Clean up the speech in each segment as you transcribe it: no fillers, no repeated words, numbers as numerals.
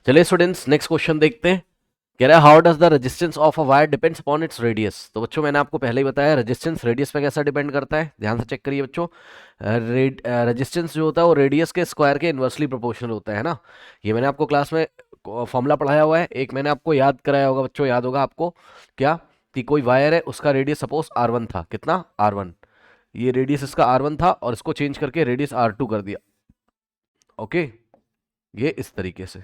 चलिए students, next question देखते हैं। कह रहा है how does the resistance of a wire depends upon its radius. तो बच्चों मैंने आपको पहले ही बताया रेजिस्टेंस रेडियस पे कैसा डिपेंड करता है, ध्यान से चेक करिए बच्चों। रेजिस्टेंस जो होता है वो रेडियस के स्क्वायर के इन्वर्सली प्रोपोर्शनल होता है ना। ये मैंने आपको क्लास में फॉर्मूला पढ़ाया हुआ है, एक मैंने आपको याद कराया होगा बच्चों, याद होगा आपको क्या, कि कोई वायर है उसका रेडियस सपोज R1 था, कितना R1, ये रेडियस इसका R1 था और इसको चेंज करके रेडियस R2 कर दिया। ओके, ये इस तरीके से।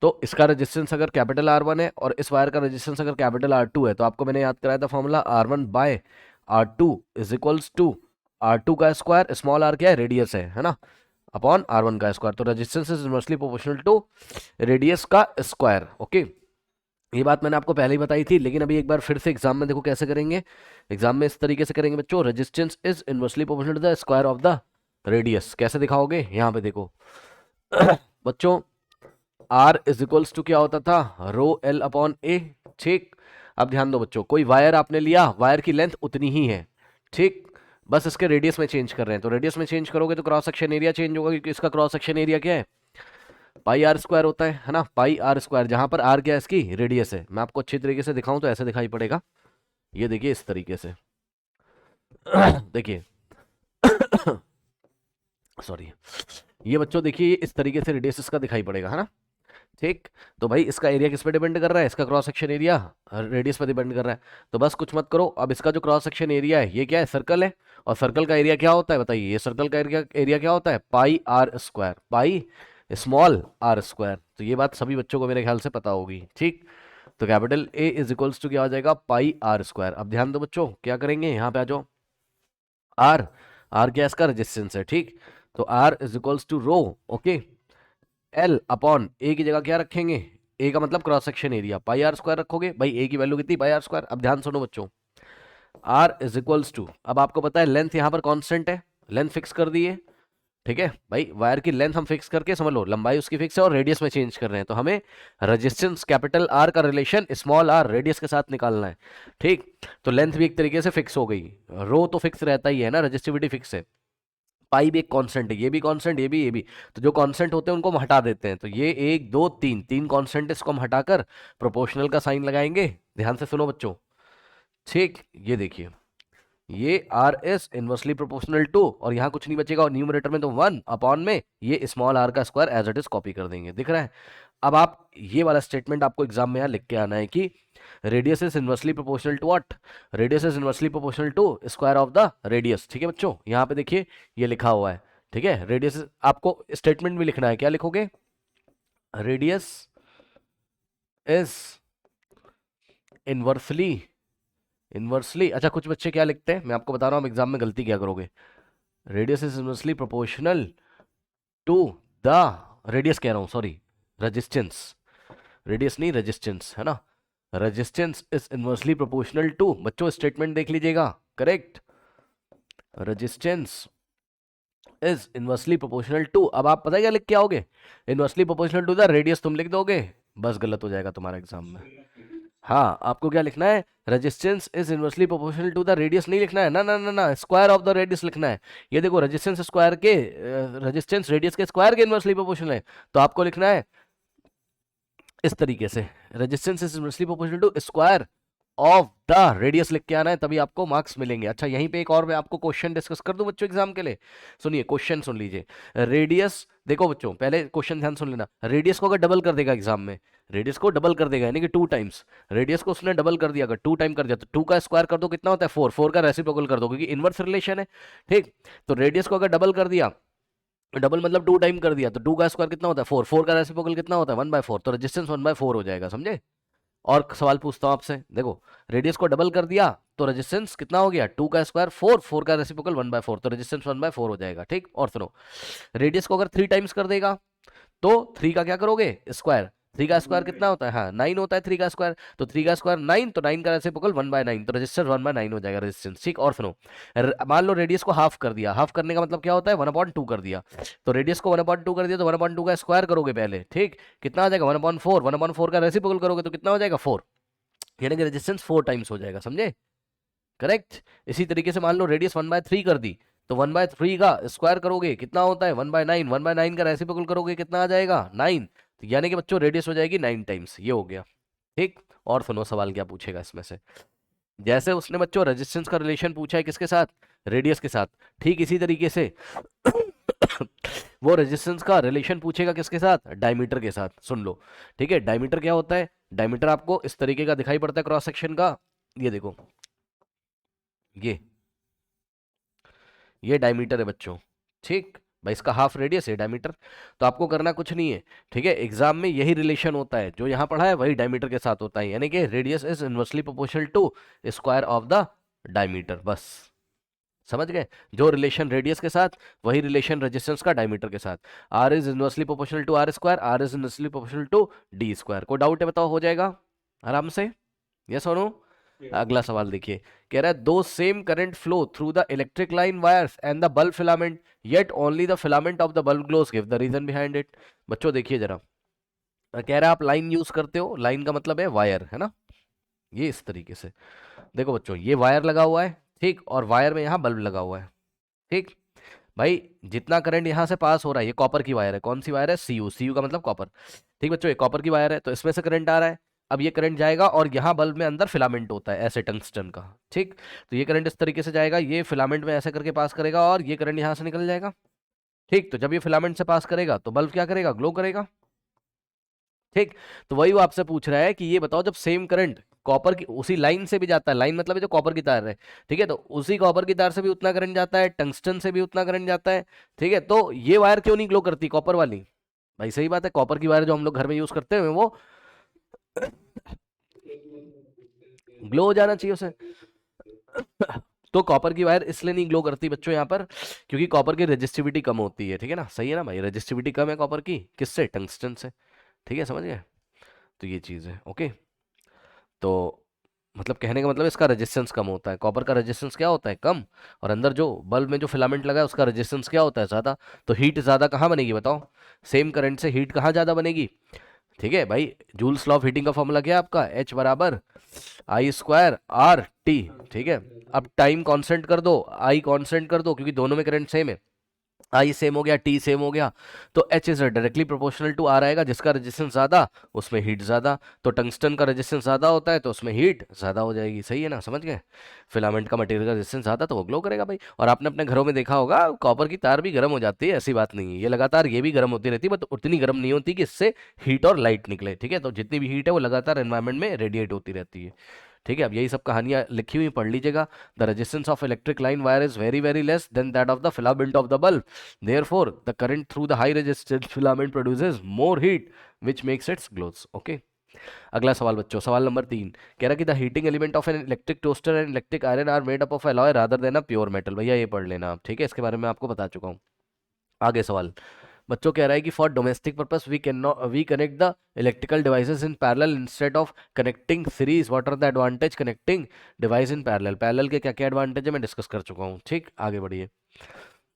तो इसका रेजिस्टेंस अगर कैपिटल R1 है और इस वायर का रेजिस्टेंस अगर कैपिटल R2 है, तो आपको मैंने याद कराया था formula R1 by R2 is equals to R2 का स्क्वायर, स्मॉल r क्या है, रेडियस है ना, अपॉन R1 का स्क्वायर। तो resistance is inversely proportional to radius का स्क्वायर। ओके, ये बात मैंने आपको पहले ही बताई थी, लेकिन अभी एक बार फिर से एग्जाम में देखो कैसे करेंगे। एग्जाम में इस तरीके से करेंगे बच्चों, resistance is inversely proportional to the square of the radius. कैसे दिखाओगे, यहाँ पे देखो बच्चों, R इज इक्वल्स टू क्या होता था, रो L अपॉन ए। ठीक, अब ध्यान दो बच्चों, कोई वायर आपने लिया, वायर की लेंथ उतनी ही है, ठीक, बस इसके रेडियस में चेंज कर रहे हैं। तो रेडियस में चेंज करोगे तो क्रॉस सेक्शन एरिया चेंज होगा, क्योंकि इसका क्रॉस सेक्शन एरिया क्या है, पाई आर स्क्वायर होता है ना, पाई आर स्क्वायर, जहां पर आर क्या है, इसकी रेडियस है। मैं आपको अच्छी तरीके से दिखाऊं तो ऐसे दिखाई पड़ेगा, ये देखिए इस तरीके से देखिए सॉरी, ये बच्चों देखिए ये इस तरीके से रेडियस इसका दिखाई पड़ेगा, है ना। ठीक, तो भाई इसका एरिया किस पे डिपेंड कर रहा है, इसका क्रॉस सेक्शन एरिया रेडियस पे डिपेंड कर रहा है। तो बस कुछ मत करो, अब इसका जो क्रॉस सेक्शन एरिया है ये क्या है, सर्कल है, और सर्कल का एरिया क्या होता है बताइए, ये सर्कल का एरिया क्या होता है, pi R square, pi small R square. तो ये बात सभी बच्चों को मेरे ख्याल से पता होगी। ठीक, तो capital A is equals to क्या हो जाएगा, पाई आर स्क्वायर। अब ध्यान दो बच्चों, क्या करेंगे, यहाँ पे आ जाओ, आर, आर क्या इसका रेजिस्टेंस है, ठीक, तो R is equals to rho, okay, L upon A की जगह क्या रखेंगे, ए का मतलब cross section area, pi R square रखोगे, भाई ए की वैल्यू कितनी, पाई आर स्क्वायर। अब ध्यान सुनो बच्चों, आर इज इक्वल्स टू, अब आपको पता है लेंथ यहाँ पर कांस्टेंट है, लेंथ फिक्स कर दी है, ठीक है भाई, वायर की लेंथ हम फिक्स करके समझ लो, लंबाई उसकी फिक्स है और रेडियस में चेंज कर रहे हैं, तो हमें रेजिस्टेंस कैपिटल आर का रिलेशन स्मॉल आर रेडियस के साथ निकालना है। ठीक, तो लेंथ भी एक तरीके से फिक्स हो गई, रो तो फिक्स रहता ही है ना, रजिस्टिविटी फिक्स है, पाई भी एक कांस्टेंट है, ये भी कांस्टेंट, ये भी, तो जो कांस्टेंट होते हैं उनको हम हटा देते हैं, तो ये एक दो तीन, तीन कांस्टेंट, इसको हम हटाकर प्रोपोर्शनल का साइन लगाएंगे। ध्यान से सुनो बच्चों, ठीक, ये देखिए, ये R is inversely proportional to, और यहाँ कुछ नहीं बचेगा, और न्यूमरेटर में तो वन अपॉन में ये स्मॉल आर का square as it is copy कर देंगे, दिख रहा है। अब आप ये वाला स्टेटमेंट आपको एग्जाम में यहाँ लिख के आना है कि radius is inversely proportional to what, radius is inversely proportional to square of the radius. ठीक है बच्चों, यहाँ पे देखिए ये लिखा हुआ है, ठीक है, रेडियस, आपको स्टेटमेंट भी लिखना है, क्या लिखोगे, रेडियस इज इनवर्सली, इनवर्सली, अच्छा कुछ बच्चे क्या लिखते हैं, मैं आपको बता रहा हूँ एग्जाम में गलती क्या करोगे, radius is inversely proportional to the, radius कह रहा हूँ सॉरी, रेजिस्टेंस, रेडियस नहीं रेजिस्टेंस, है ना, resistance is inversely proportional to, बच्चों स्टेटमेंट देख लीजिएगा, correct, resistance is inversely proportional to, अब आप पता है क्या लिख के आओगे, inversely proportional to the radius तुम लिख दोगे, बस गलत हो जाएगा तुम्हारा एग्जाम में। हाँ, आपको क्या लिखना है, resistance is inversely proportional to the radius नहीं लिखना है, ना ना ना ना, स्क्वायर ऑफ द रेडियस लिखना है। ये देखो रेजिस्टेंस स्क्वायर के, रेजिस्टेंस रेडियस के स्क्वायर के इनवर्सली प्रोपोर्शनल है, तो आपको लिखना है इस तरीके से, resistance is inversely proportional to square of the radius लिख के आना है, तभी आपको मार्क्स मिलेंगे। अच्छा यहीं पे एक और मैं आपको क्वेश्चन डिस्कस कर दूं बच्चों एग्जाम के लिए, सुनिए क्वेश्चन सुन लीजिए। रेडियस देखो बच्चों, पहले क्वेश्चन ध्यान सुन लेना, रेडियस को अगर डबल कर देगा एग्जाम में, रेडियस को डबल कर देगा यानी कि 2 टाइम्स, रेडियस को उसने डबल कर दिया, अगर 2 टाइम कर दिया तो 2 का स्क्वायर कर दो, कितना होता है 4, 4 का रेसिप्रोकल कर दो, क्योंकि इनवर्स रिलेशन है। ठीक, तो रेडियस को अगर डबल कर दिया, डबल मतलब 2 टाइम कर दिया, तो 2 का स्क्वायर कितना होता है 4, 4 का रेसिप्रोकल कितना होता है 1/4, तो रेजिस्टेंस 1/4 हो जाएगा, समझे। और सवाल पूछता हूं आपसे, देखो रेडियस को डबल कर दिया तो रेजिस्टेंस कितना हो गया, 2 का स्क्वायर 4, 4 का रेसिप्रोकल 1/4, तो रेजिस्टेंस 1/4 हो जाएगा। ठीक, और सुनो, रेडियस को अगर 3 टाइम्स कर देगा तो 3 का क्या करोगे, स्क्वायर, 3 का स्क्वायर कितना होता है, हाँ 9 होता है 3 का स्क्वायर, तो 3 का स्क्वायर 9, तो 9 का रेसिप्रोकल 1/9, तो रेजिस्टेंस 1/9 हो जाएगा रेजिस्टेंस। ठीक, और सुनो, मान लो रेडियस को हाफ कर दिया, हाफ करने का मतलब क्या होता है 1/2 कर दिया, तो रेडियस को 1/2 कर दिया तो 1/2 का स्क्वायर करोगे पहले, ठीक, कितना आ जाएगा 1/4, 1/4 का रेसिप्रोकल करोगे तो कितना हो जाएगा 4, यानी कि रेजिस्टेंस 4 टाइम्स हो जाएगा, समझे, करेक्ट। इसी तरीके से मान लो रेडियस 1/3 कर दी, तो 1/3 का स्क्वायर करोगे कितना होता है 1/9, 1/9 का रेसिप्रोकल करोगे कितना आ जाएगा 9, तो यानी कि बच्चों रेडियस हो जाएगी 9 टाइम्स, ये हो गया। ठीक, और सुनो सवाल क्या पूछेगा इसमें से। जैसे उसने बच्चों रेजिस्टेंस का रिलेशन पूछा है किसके साथ, रेडियस के साथ, ठीक इसी तरीके से वो रेजिस्टेंस का रिलेशन पूछेगा किसके साथ, डायमीटर के साथ। सुन लो, ठीक है। डायमीटर क्या होता है, डायमीटर आपको इस तरीके का दिखाई पड़ता है क्रॉस सेक्शन का, ये देखो, ये ये डायमीटर है बच्चों। ठीक भाई, इसका हाफ रेडियस है डायमीटर। तो आपको करना कुछ नहीं है, ठीक है। एग्जाम में यही रिलेशन होता है, जो यहाँ पढ़ा है वही डायमीटर के साथ होता है, यानी कि radius is inversely proportional to square of the diameter. बस समझ गए, जो रिलेशन रेडियस के साथ वही रिलेशन रेजिस्टेंस का डायमीटर के साथ। R is inversely proportional to R square, R is inversely proportional to D square. कोई डाउट है बताओ, हो जाएगा आराम से, यस और नो। अगला सवाल देखिए, कह रहा है दो same current flow through the electric line wires and the bulb filament, yet only the filament of the bulb glows, give the reason behind it. बच्चों देखिए जरा, कह रहा है आप लाइन यूज करते हो, लाइन का मतलब है वायर, है ना, ये इस तरीके से। देखो बच्चों, ये वायर लगा हुआ है, ठीक, और वायर में यहाँ बल्ब लगा हुआ है, ठीक भाई। जितना करंट यहाँ से पास हो रहा है, ये कॉपर की वायर है, कौन सी वायर है, सीयू, सीयू का मतलब कॉपर। ठीक बच्चों, ये कॉपर की वायर है, तो इसमें से करंट आ रहा है। अब ये करंट जाएगा और यहाँ बल्ब में अंदर फिलामेंट होता है ऐसे टंगस्टन का, ठीक। तो ये करंट इस तरीके से जाएगा, ये फिलामेंट में ऐसे करके पास करेगा और ये करंट यहाँ से निकल जाएगा। ठीक, तो जब ये फिलामेंट से पास करेगा तो बल्ब क्या करेगा, ग्लो करेगा। ठीक, तो वही वो आपसे पूछ रहा है कि ये बताओ, जब सेम करंट कॉपर की उसी लाइन से भी जाता है, लाइन मतलब है जो कॉपर की तार है, ठीक है, तो उसी कॉपर की तार से भी उतना करंट जाता है, टंगस्टन से भी उतना करंट जाता है, ठीक है, तो ये वायर क्यों नहीं ग्लो करती, कॉपर वाली। भाई सही बात है, कॉपर की वायर जो हम लोग घर में यूज करते हैं वो ग्लो हो जाना चाहिए उसे। तो कॉपर की वायर इसलिए नहीं ग्लो करती बच्चों यहाँ पर, क्योंकि कॉपर की रेजिस्टिविटी कम होती है, ठीक है ना, सही है ना भाई, रेजिस्टिविटी कम है कॉपर की, किससे, टंगस्टन से। ठीक है, समझ गए, तो ये चीज़ है, ओके। तो मतलब कहने का मतलब इसका रेजिस्टेंस कम होता है, कॉपर का रेजिस्टेंस क्या होता है, कम, और अंदर जो बल्ब में जो फिलामेंट लगा है उसका रेजिस्टेंस क्या होता है, ज़्यादा। तो हीट ज़्यादा कहाँ बनेगी बताओ, सेम करंट से हीट कहाँ ज़्यादा बनेगी। ठीक है भाई, जूल्स लॉ ऑफ हीटिंग का फॉर्मूला क्या है आपका, एच बराबर आई स्क्वायर आर टी। ठीक है, अब टाइम कांस्टेंट कर दो, आई कांस्टेंट कर दो, क्योंकि दोनों में करंट सेम है, आई सेम हो गया, टी सेम हो गया, तो H is directly proportional to R आएगा, जिसका रेजिस्टेंस ज्यादा उसमें हीट ज्यादा। तो टंगस्टन का रेजिस्टेंस ज्यादा होता है तो उसमें हीट ज्यादा हो जाएगी, सही है ना, समझ गए। फिलामेंट का मटेरियल का रेजिस्टेंस ज्यादा तो वो ग्लो करेगा भाई। और आपने अपने घरों में देखा होगा, कॉपर की तार भी गर्म हो जाती है, ऐसी बात नहीं है, ये लगातार ये भी गर्म होती रहती है, बट उतनी गर्म नहीं होती कि इससे हीट और लाइट निकले। ठीक है, तो जितनी भी हीट है वो लगातार एनवायरमेंट में रेडिएट होती रहती है। ठीक है, अब यही सब कहानियां लिखी हुई पढ़ लीजिएगा। The resistance of electric line wire is very very less than that of the filament of the bulb, therefore the current through the high resistance filament produces more heat which makes it glows, okay। अगला सवाल बच्चों, सवाल number 3, कह रहा कि the heating element of an electric toaster and electric iron are made up of alloy rather than a pure metal. भैया ये पढ़ लेना आप, ठीक है, इसके बारे में आपको बता चुका हूँ। आगे सवाल बच्चों कह रहा है कि for domestic purpose we can not we connect the electrical devices in parallel instead of connecting series, what are the advantage connecting device in parallel. Parallel के क्या क्या एडवांटेज है मैं डिस्कस कर चुका हूँ, ठीक, आगे बढ़िए।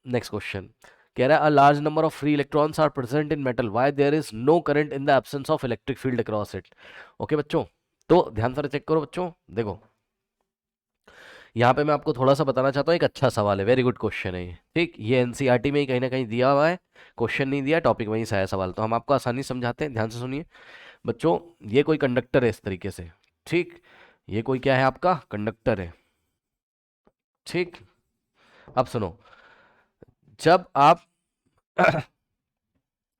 नेक्स्ट क्वेश्चन कह रहा है a large number of free electrons are present in metal, why there is no current in the absence of electric field across it. Okay बच्चों, तो ध्यान से चेक करो बच्चों, देखो यहाँ पे मैं आपको थोड़ा सा बताना चाहता हूँ, एक अच्छा सवाल है, वेरी गुड क्वेश्चन है ये, ठीक, ये एनसीईआरटी में ही कहीं ना कहीं दिया हुआ है, क्वेश्चन नहीं दिया, टॉपिक वहीं से आया सवाल, तो हम आपको आसानी से समझाते हैं, ध्यान से सुनिए बच्चों। ये कोई कंडक्टर है इस तरीके से, ठीक, ये कोई क्या है आपका कंडक्टर है, ठीक। अब सुनो, जब आप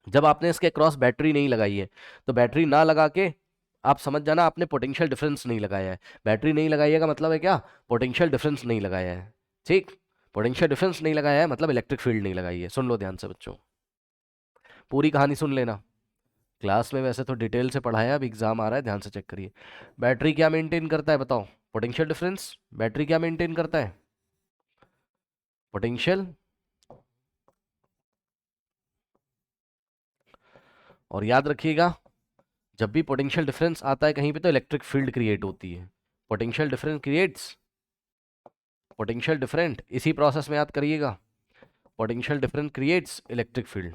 जब आपने इसके क्रॉस बैटरी नहीं लगाई है, तो बैटरी ना लगा के आप समझ जाना आपने पोटेंशियल डिफरेंस नहीं लगाया है। बैटरी नहीं लगाई है का मतलब है क्या, पोटेंशियल डिफरेंस नहीं लगाया है, ठीक। पोटेंशियल डिफरेंस नहीं लगाया है मतलब इलेक्ट्रिक फील्ड नहीं लगाई है। सुन लो ध्यान से बच्चों, पूरी कहानी सुन लेना, क्लास में वैसे तो डिटेल से पढ़ाया, अब एग्जाम आ रहा है, ध्यान से चेक करिए। बैटरी क्या मेंटेन करता है बताओ, पोटेंशियल डिफरेंस। बैटरी क्या मेंटेन करता है, पोटेंशियल। और याद रखिएगा, जब भी पोटेंशियल डिफरेंस आता है कहीं पे तो इलेक्ट्रिक फील्ड क्रिएट होती है। Potential difference creates potential different, इसी प्रोसेस में याद करिएगा, potential difference creates electric field,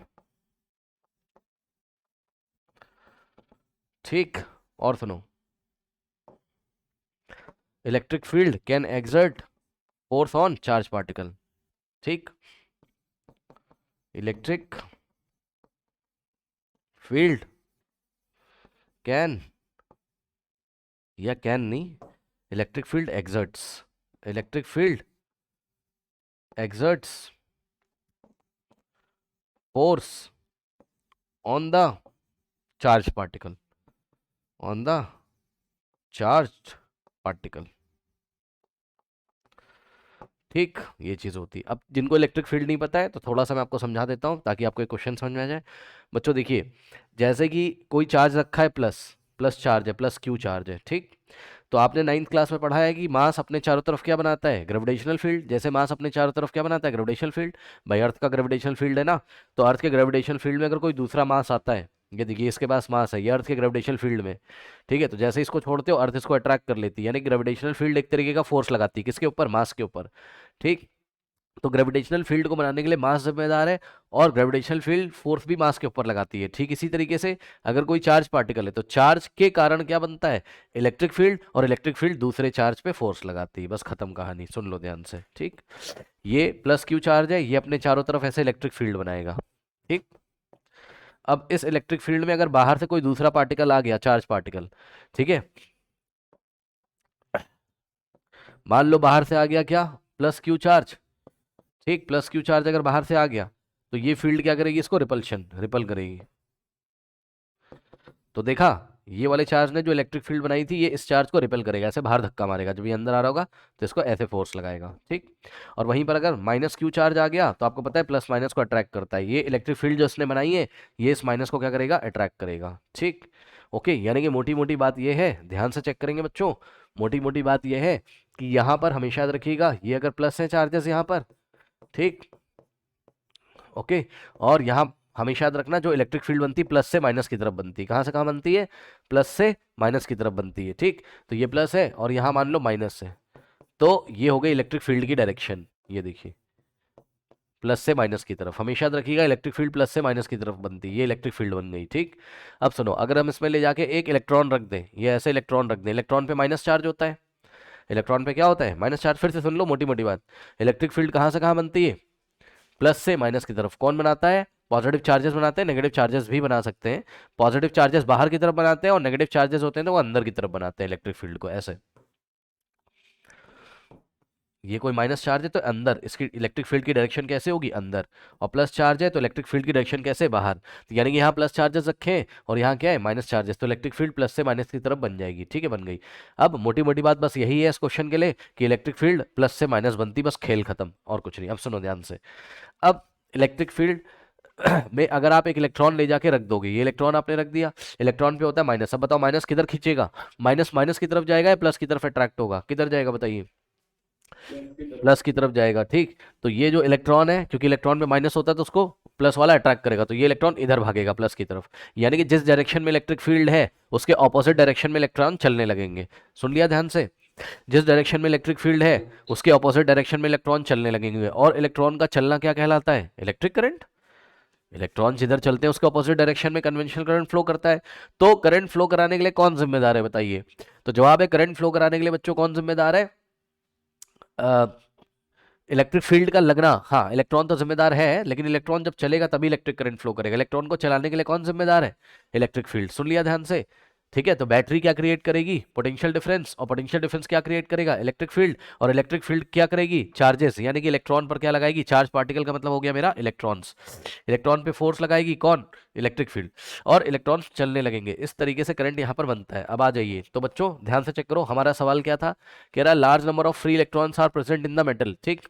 ठीक। और सुनो, electric field can exert force on charge particle, ठीक। इलेक्ट्रिक फील्ड कैन, या कैन नहीं, electric field exerts, electric field exerts force on the charged particle, on the charged particle। ठीक, ये चीज होती है। अब जिनको इलेक्ट्रिक फील्ड नहीं पता है तो थोड़ा सा मैं आपको समझा देता हूँ ताकि आपको एक क्वेश्चन समझ में आ जाए। बच्चों देखिए, जैसे कि कोई चार्ज रखा है, प्लस प्लस चार्ज है, प्लस क्यू चार्ज है, ठीक। तो आपने नाइन्थ क्लास में पढ़ा है कि मास अपने चारों तरफ क्या बनाता है, ग्रेविटेशनल फील्ड। जैसे मास अपने चारों तरफ क्या बनाता है, ग्रेविटेशनल फील्ड। भाई अर्थ का ग्रेविटेशनल फील्ड है ना, तो अर्थ के ग्रेविटेशनल फील्ड में अगर कोई दूसरा मास आता है, ये देखिए इसके पास मास है, ये अर्थ के ग्रेविटेशनल फील्ड में, ठीक है, तो जैसे इसको छोड़ते हो अर्थ इसको अट्रैक्ट कर लेती है, यानी ग्रेविटेशनल फील्ड एक तरीके का फोर्स लगाती है, किसके ऊपर, मास के ऊपर, ठीक। तो ग्रेविटेशनल फील्ड को बनाने के लिए मास जिम्मेदार है, और ग्रेविटेशनल फील्ड फोर्स भी मास के ऊपर लगाती है। ठीक इसी तरीके से अगर कोई चार्ज पार्टिकल है तो चार्ज के कारण क्या बनता है, इलेक्ट्रिक फील्ड, और इलेक्ट्रिक फील्ड दूसरे चार्ज पे फोर्स लगाती है। बस खत्म कहानी, सुन लो ध्यान से, ठीक। ये प्लस क्यू चार्ज है, ये अपने चारों तरफ ऐसे इलेक्ट्रिक फील्ड बनाएगा, ठीक। अब इस इलेक्ट्रिक फील्ड में अगर बाहर से कोई दूसरा पार्टिकल आ गया, चार्ज पार्टिकल, ठीक है, मान लो बाहर से आ गया क्या, प्लस क्यू चार्ज, ठीक। प्लस क्यू चार्ज अगर बाहर से आ गया तो ये फील्ड क्या करेगी, इसको रिपल्शन, रिपल करेगी। तो देखा, ये वाले चार्ज ने जो इलेक्ट्रिक फील्ड बनाई थी, ये इस चार्ज को रिपेल करेगा, ऐसे बाहर धक्का मारेगा, जब ये अंदर आ रहा होगा तो इसको ऐसे फोर्स लगाएगा, ठीक। और वहीं पर अगर माइनस क्यू चार्ज आ गया तो आपको पता है प्लस माइनस को अट्रैक्ट करता है, ये इलेक्ट्रिक फील्ड जो इसने बनाई है ये इस माइनस को क्या करेगा, अट्रैक्ट करेगा, ठीक। ओके, यानी कि मोटी मोटी बात ये है, ध्यान से चेक करेंगे बच्चों, मोटी मोटी बात ये है कि यहाँ पर हमेशा याद रखिएगा, ये अगर प्लस है चार्जेस यहाँ पर, ठीक, ओके। और यहाँ हमेशा याद रखना, जो इलेक्ट्रिक फील्ड बनती है प्लस से माइनस की तरफ बनती है, कहाँ से कहाँ बनती है, प्लस से माइनस की तरफ बनती है, ठीक। तो ये प्लस है और यहाँ मान लो माइनस है, तो ये हो गई इलेक्ट्रिक फील्ड की डायरेक्शन, ये देखिए, प्लस से माइनस की तरफ, हमेशा याद रखिएगा इलेक्ट्रिक फील्ड प्लस से माइनस की तरफ बनती है, ये इलेक्ट्रिक फील्ड बन गई, ठीक। अब सुनो, अगर हम इसमें ले जाके एक इलेक्ट्रॉन रख दें, ये ऐसे इलेक्ट्रॉन रख दें, इलेक्ट्रॉन पे माइनस चार्ज होता है, इलेक्ट्रॉन पे क्या होता है, माइनस चार्ज। फिर से सुन लो मोटी मोटी बात, इलेक्ट्रिक फील्ड कहाँ से कहाँ बनती है, प्लस से माइनस की तरफ। कौन बनाता है, पॉजिटिव चार्जेस बनाते हैं, नेगेटिव चार्जेस भी बना सकते हैं। पॉजिटिव चार्जेस बाहर की तरफ बनाते हैं और नेगेटिव चार्जेस होते हैं तो वो अंदर की तरफ बनाते हैं इलेक्ट्रिक फील्ड को, ऐसे। ये कोई माइनस चार्ज है तो अंदर, इसकी इलेक्ट्रिक फील्ड की डायरेक्शन कैसे होगी, अंदर। और प्लस चार्ज है तो इलेक्ट्रिक फील्ड की डायरेक्शन कैसे, बाहर। तो यानी कि यहाँ प्लस चार्जेस रखे हैं और यहाँ क्या है, माइनस चार्जेस, तो इलेक्ट्रिक फील्ड प्लस से माइनस की तरफ बन जाएगी, ठीक है, बन गई। अब मोटी मोटी बात बस यही है इस क्वेश्चन के लिए कि इलेक्ट्रिक फील्ड प्लस से माइनस बनती, बस खेल खत्म, और कुछ नहीं। अब सुनो ध्यान से, अब इलेक्ट्रिक फील्ड में अगर आप एक इलेक्ट्रॉन ले जाके रख दोगे, ये इलेक्ट्रॉन आपने रख दिया, इलेक्ट्रॉन पे होता है माइनस, अब बताओ माइनस किधर खींचेगा, माइनस माइनस की तरफ जाएगा या प्लस की तरफ अट्रैक्ट होगा, किधर जाएगा बताइए, प्लस की तरफ जाएगा, ठीक। तो ये जो इलेक्ट्रॉन है, क्योंकि इलेक्ट्रॉन में माइनस होता है तो उसको प्लस वाला अट्रैक्ट करेगा, तो ये इलेक्ट्रॉन इधर भागेगा प्लस की तरफ, यानी कि जिस डायरेक्शन में इलेक्ट्रिक फील्ड है उसके ऑपोजिट डायरेक्शन में इलेक्ट्रॉन चलने लगेंगे। सुन लिया ध्यान से, जिस डायरेक्शन में इलेक्ट्रिक फील्ड है उसके ऑपोजिट डायरेक्शन में इलेक्ट्रॉन चलने लगेंगे, और इलेक्ट्रॉन का चलना क्या कहलाता है, इलेक्ट्रिक करंट। इलेक्ट्रॉन जिधर चलते हैं उसके ऑपोजिट डायरेक्शन में कन्वेंशनल करंट फ्लो करता है। तो करंट फ्लो कराने के लिए कौन जिम्मेदार है बताइए, तो जवाब है करंट फ्लो कराने के लिए बच्चों कौन जिम्मेदार है, इलेक्ट्रिक फील्ड का लगना। हाँ, इलेक्ट्रॉन तो जिम्मेदार है, लेकिन इलेक्ट्रॉन जब चलेगा तभी इलेक्ट्रिक करंट फ्लो करेगा, इलेक्ट्रॉन को चलाने के लिए कौन जिम्मेदार है, इलेक्ट्रिक फील्ड। सुन लिया ध्यान से, ठीक है। तो बैटरी क्या क्रिएट करेगी, पोटेंशियल डिफरेंस, और पोटेंशियल डिफरेंस क्या क्रिएट करेगा, इलेक्ट्रिक फील्ड, और इलेक्ट्रिक फील्ड क्या करेगी, चार्जेस, यानी कि इलेक्ट्रॉन पर क्या लगाएगी, चार्ज पार्टिकल का मतलब हो गया मेरा इलेक्ट्रॉन्स, इलेक्ट्रॉन पे फोर्स लगाएगी कौन, इलेक्ट्रिक फील्ड, और इलेक्ट्रॉन्स चलने लगेंगे। इस तरीके से करंट यहाँ पर बनता है। अब आ जाइए, तो बच्चों ध्यान से चेक करो, हमारा सवाल क्या था, कह रहा large number of free electrons are present in the metal, ठीक।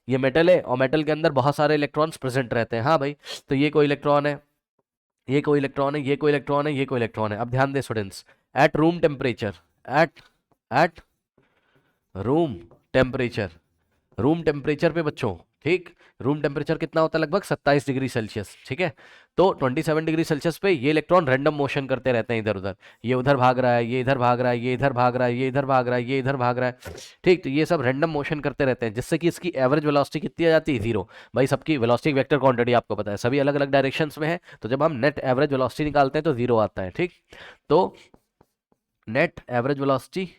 ये मेटल है और मेटल के अंदर बहुत सारे इलेक्ट्रॉन्स प्रेजेंट रहते हैं, हाँ भाई। तो ये कोई इलेक्ट्रॉन है, ये कोई इलेक्ट्रॉन है, ये कोई इलेक्ट्रॉन है, ये कोई इलेक्ट्रॉन है। अब ध्यान दे students, at room temperature, at at room temperature, room temperature पे बच्चों, ठीक, रूम टेम्परेचर कितना होता है, लगभग 27 डिग्री सेल्सियस, ठीक है। तो 27 डिग्री सेल्सियस पे ये इलेक्ट्रॉन रैंडम मोशन करते रहते हैं इधर उधर, ये उधर भाग रहा है, ये इधर भाग रहा है, ये इधर भाग रहा है, ये इधर भाग रहा है, ये इधर भाग रहा है, ठीक। तो ये सब रैंडम मोशन करते रहते हैं, जिससे कि इसकी एवरेज वेलोसिटी कितनी आ जाती है, जीरो। भाई सबकी वेलोसिटी वेक्टर क्वांटिटी आपको पता है, सभी अलग अलग डायरेक्शंस में है, तो जब हम नेट एवरेज वेलोसिटी निकालते हैं तो जीरो आता है, ठीक। तो net average velocity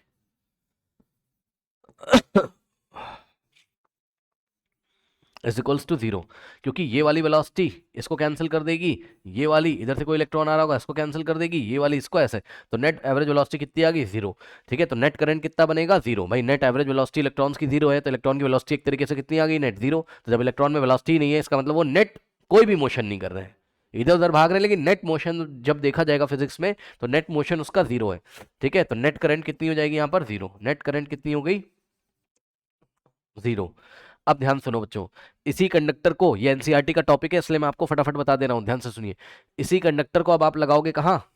is equals to zero, क्योंकि ये वाली वेलोसिटी इसको कैंसिल कर देगी, ये वाली इधर से कोई इलेक्ट्रॉन आ रहा होगा इसको कैंसिल कर देगी, ये वाली इसको ऐसे, तो नेट एवरेज वेलोसिटी कितनी आ गई, जीरो। ठीक है, तो नेट करंट कितना बनेगा, जीरो। भाई नेट एवरेज वेलोसिटी इलेक्ट्रॉन्स की जीरो है, तो इलेक्ट्रॉन की वेलोसिटी एक तरीके से कितनी आ गई, नेट जीरो। तो जब इलेक्ट्रॉन में वेलोसिटी नहीं है, इसका मतलब वो नेट कोई भी मोशन नहीं कर रहे हैं, इधर उधर भाग रहे हैं, लेकिन नेट मोशन जब देखा जाएगा फिजिक्स में तो नेट मोशन उसका जीरो है। ठीक है, तो नेट करंट कितनी हो जाएगी यहाँ पर, जीरो। नेट करंट कितनी हो गई, जीरो। अब ध्यान सुनो बच्चों, इसी कंडक्टर को, ये एनसीईआरटी का टॉपिक है इसलिए मैं आपको फटाफट बता दे रहा हूं, ध्यान से सुनिए। इसी कंडक्टर को अब आप लगाओगे कहाँ,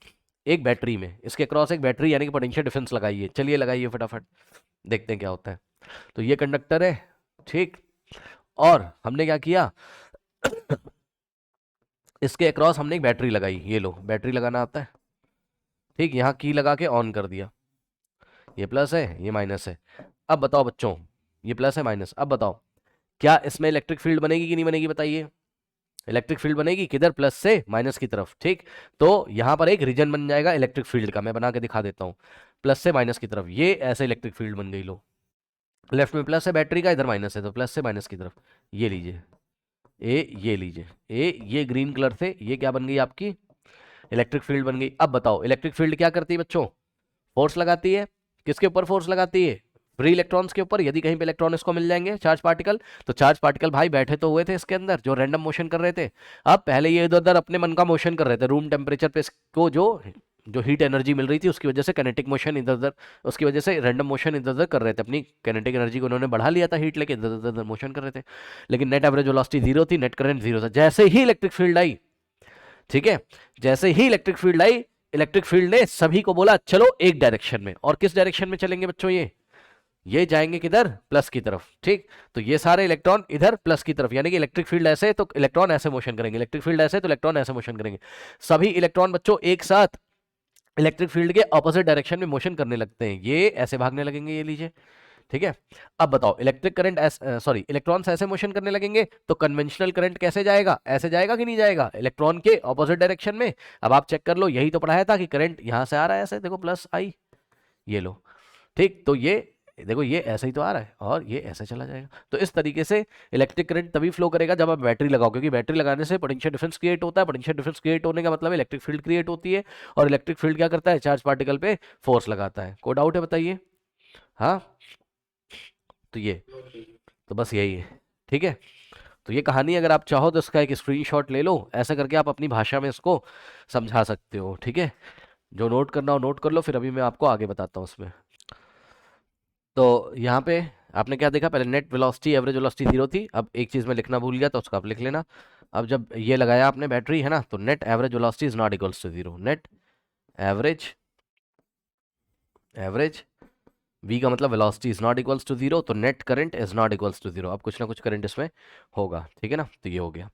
एक बैटरी में, इसके क्रॉस एक बैटरी यानी कि पोटेंशियल डिफरेंस लगाइए। चलिए लगाइए फटाफट, देखते हैं क्या होता है। तो ये कंडक्टर है, ठीक, और हमने क्या किया इसके अक्रॉस हमने एक बैटरी लगाई, ये लो बैटरी लगाना आता है, ठीक, यहाँ की लगा के ऑन कर दिया, ये प्लस है ये माइनस है। अब बताओ बच्चों, ये प्लस है माइनस, अब बताओ क्या इसमें इलेक्ट्रिक फील्ड बनेगी कि नहीं बनेगी, बताइए। इलेक्ट्रिक फील्ड बनेगी किधर, प्लस से माइनस की तरफ, ठीक। तो यहां पर एक रीजन बन जाएगा इलेक्ट्रिक फील्ड का, मैं बना के दिखा देता हूं, प्लस से माइनस की तरफ, ये ऐसे इलेक्ट्रिक फील्ड बन गई, लो लेफ्ट में प्लस है बैटरी का, इधर माइनस है, तो प्लस से माइनस की तरफ, ये लीजिए ए, ये लीजिए ए, ये ग्रीन कलर से ये क्या बन गई आपकी, इलेक्ट्रिक फील्ड बन गई। अब बताओ इलेक्ट्रिक फील्ड क्या करती है बच्चों, फोर्स लगाती है, किसके ऊपर फोर्स लगाती है, फ्री इलेक्ट्रॉन्स के ऊपर। यदि कहीं पे इलेक्ट्रॉन इसको मिल जाएंगे चार्ज पार्टिकल, तो चार्ज पार्टिकल भाई बैठे तो हुए थे इसके अंदर जो रैंडम मोशन कर रहे थे, अब पहले ये इधर उधर अपने मन का मोशन कर रहे थे, रूम टेम्परेचर पे इसको जो जो हीट एनर्जी मिल रही थी उसकी वजह से कैनेटिक मोशन इधर उधर, उसकी वजह से रैंडम मोशन इधर उधर कर रहे थे, अपनी कैनेटिक एनर्जी को उन्होंने बढ़ा लिया था, हीट लेके इधर उधर मोशन कर रहे थे, लेकिन नेट एवरेज वेलोसिटी जीरो थी, नेट करंट जीरो था। जैसे ही इलेक्ट्रिक फील्ड आई, ठीक है, जैसे ही electric field I, electric field ने सभी को बोला चलो एक डायरेक्शन में, और किस डायरेक्शन में चलेंगे बच्चों, ये जाएंगे किधर, प्लस की तरफ, ठीक। तो ये सारे इलेक्ट्रॉन इधर प्लस की तरफ, यानी कि इलेक्ट्रिक फील्ड ऐसे तो इलेक्ट्रॉन ऐसे मोशन करेंगे, इलेक्ट्रिक फील्ड ऐसे तो इलेक्ट्रॉन ऐसे मोशन करेंगे, सभी इलेक्ट्रॉन बच्चों एक साथ इलेक्ट्रिक फील्ड के ऑपोजिट डायरेक्शन में मोशन करने लगते हैं, ये ऐसे भागने लगेंगे, ये लीजिए, ठीक है। अब बताओ इलेक्ट्रिक करंट सॉरी इलेक्ट्रॉन्स ऐसे मोशन करने लगेंगे तो कन्वेंशनल करंट कैसे जाएगा, ऐसे जाएगा कि नहीं जाएगा, इलेक्ट्रॉन के ऑपोजिट डायरेक्शन में। अब आप चेक कर लो, यही तो पढ़ाया था कि करंट यहां से आ रहा है ऐसे, देखो प्लस आई, ये लो, ठीक। तो ये देखो ये ऐसे ही तो आ रहा है और ये ऐसे चला जाएगा, तो इस तरीके से इलेक्ट्रिक करंट तभी फ्लो करेगा जब आप बैटरी लगाओ, क्योंकि बैटरी लगाने से पोटेंशियल डिफरेंस क्रिएट होता है, पोटेंशियल डिफरेंस क्रिएट होने का मतलब इलेक्ट्रिक फील्ड क्रिएट होती है, और इलेक्ट्रिक फील्ड क्या करता है, चार्ज पार्टिकल पे फोर्स लगाता है। कोई डाउट है बताइए, हाँ। तो ये, तो बस यही है, ठीक है। तो ये कहानी अगर आप चाहो तो इसका एक स्क्रीनशॉट ले लो, ऐसा करके आप अपनी भाषा में इसको समझा सकते हो, ठीक है। जो नोट करना हो नोट कर लो, फिर अभी मैं आपको आगे बताता हूँ उसमें। तो यहाँ पे आपने क्या देखा, पहले net velocity average velocity zero थी, अब एक चीज़ मैं लिखना भूल गया तो उसको आप लिख लेना। अब जब ये लगाया आपने बैटरी है ना, तो net average velocity is not equals to zero, net average, average v का मतलब velocity is not equals to zero, तो net current is not equals to zero. अब कुछ ना कुछ करंट इसमें होगा, ठीक है ना, तो ये हो गया।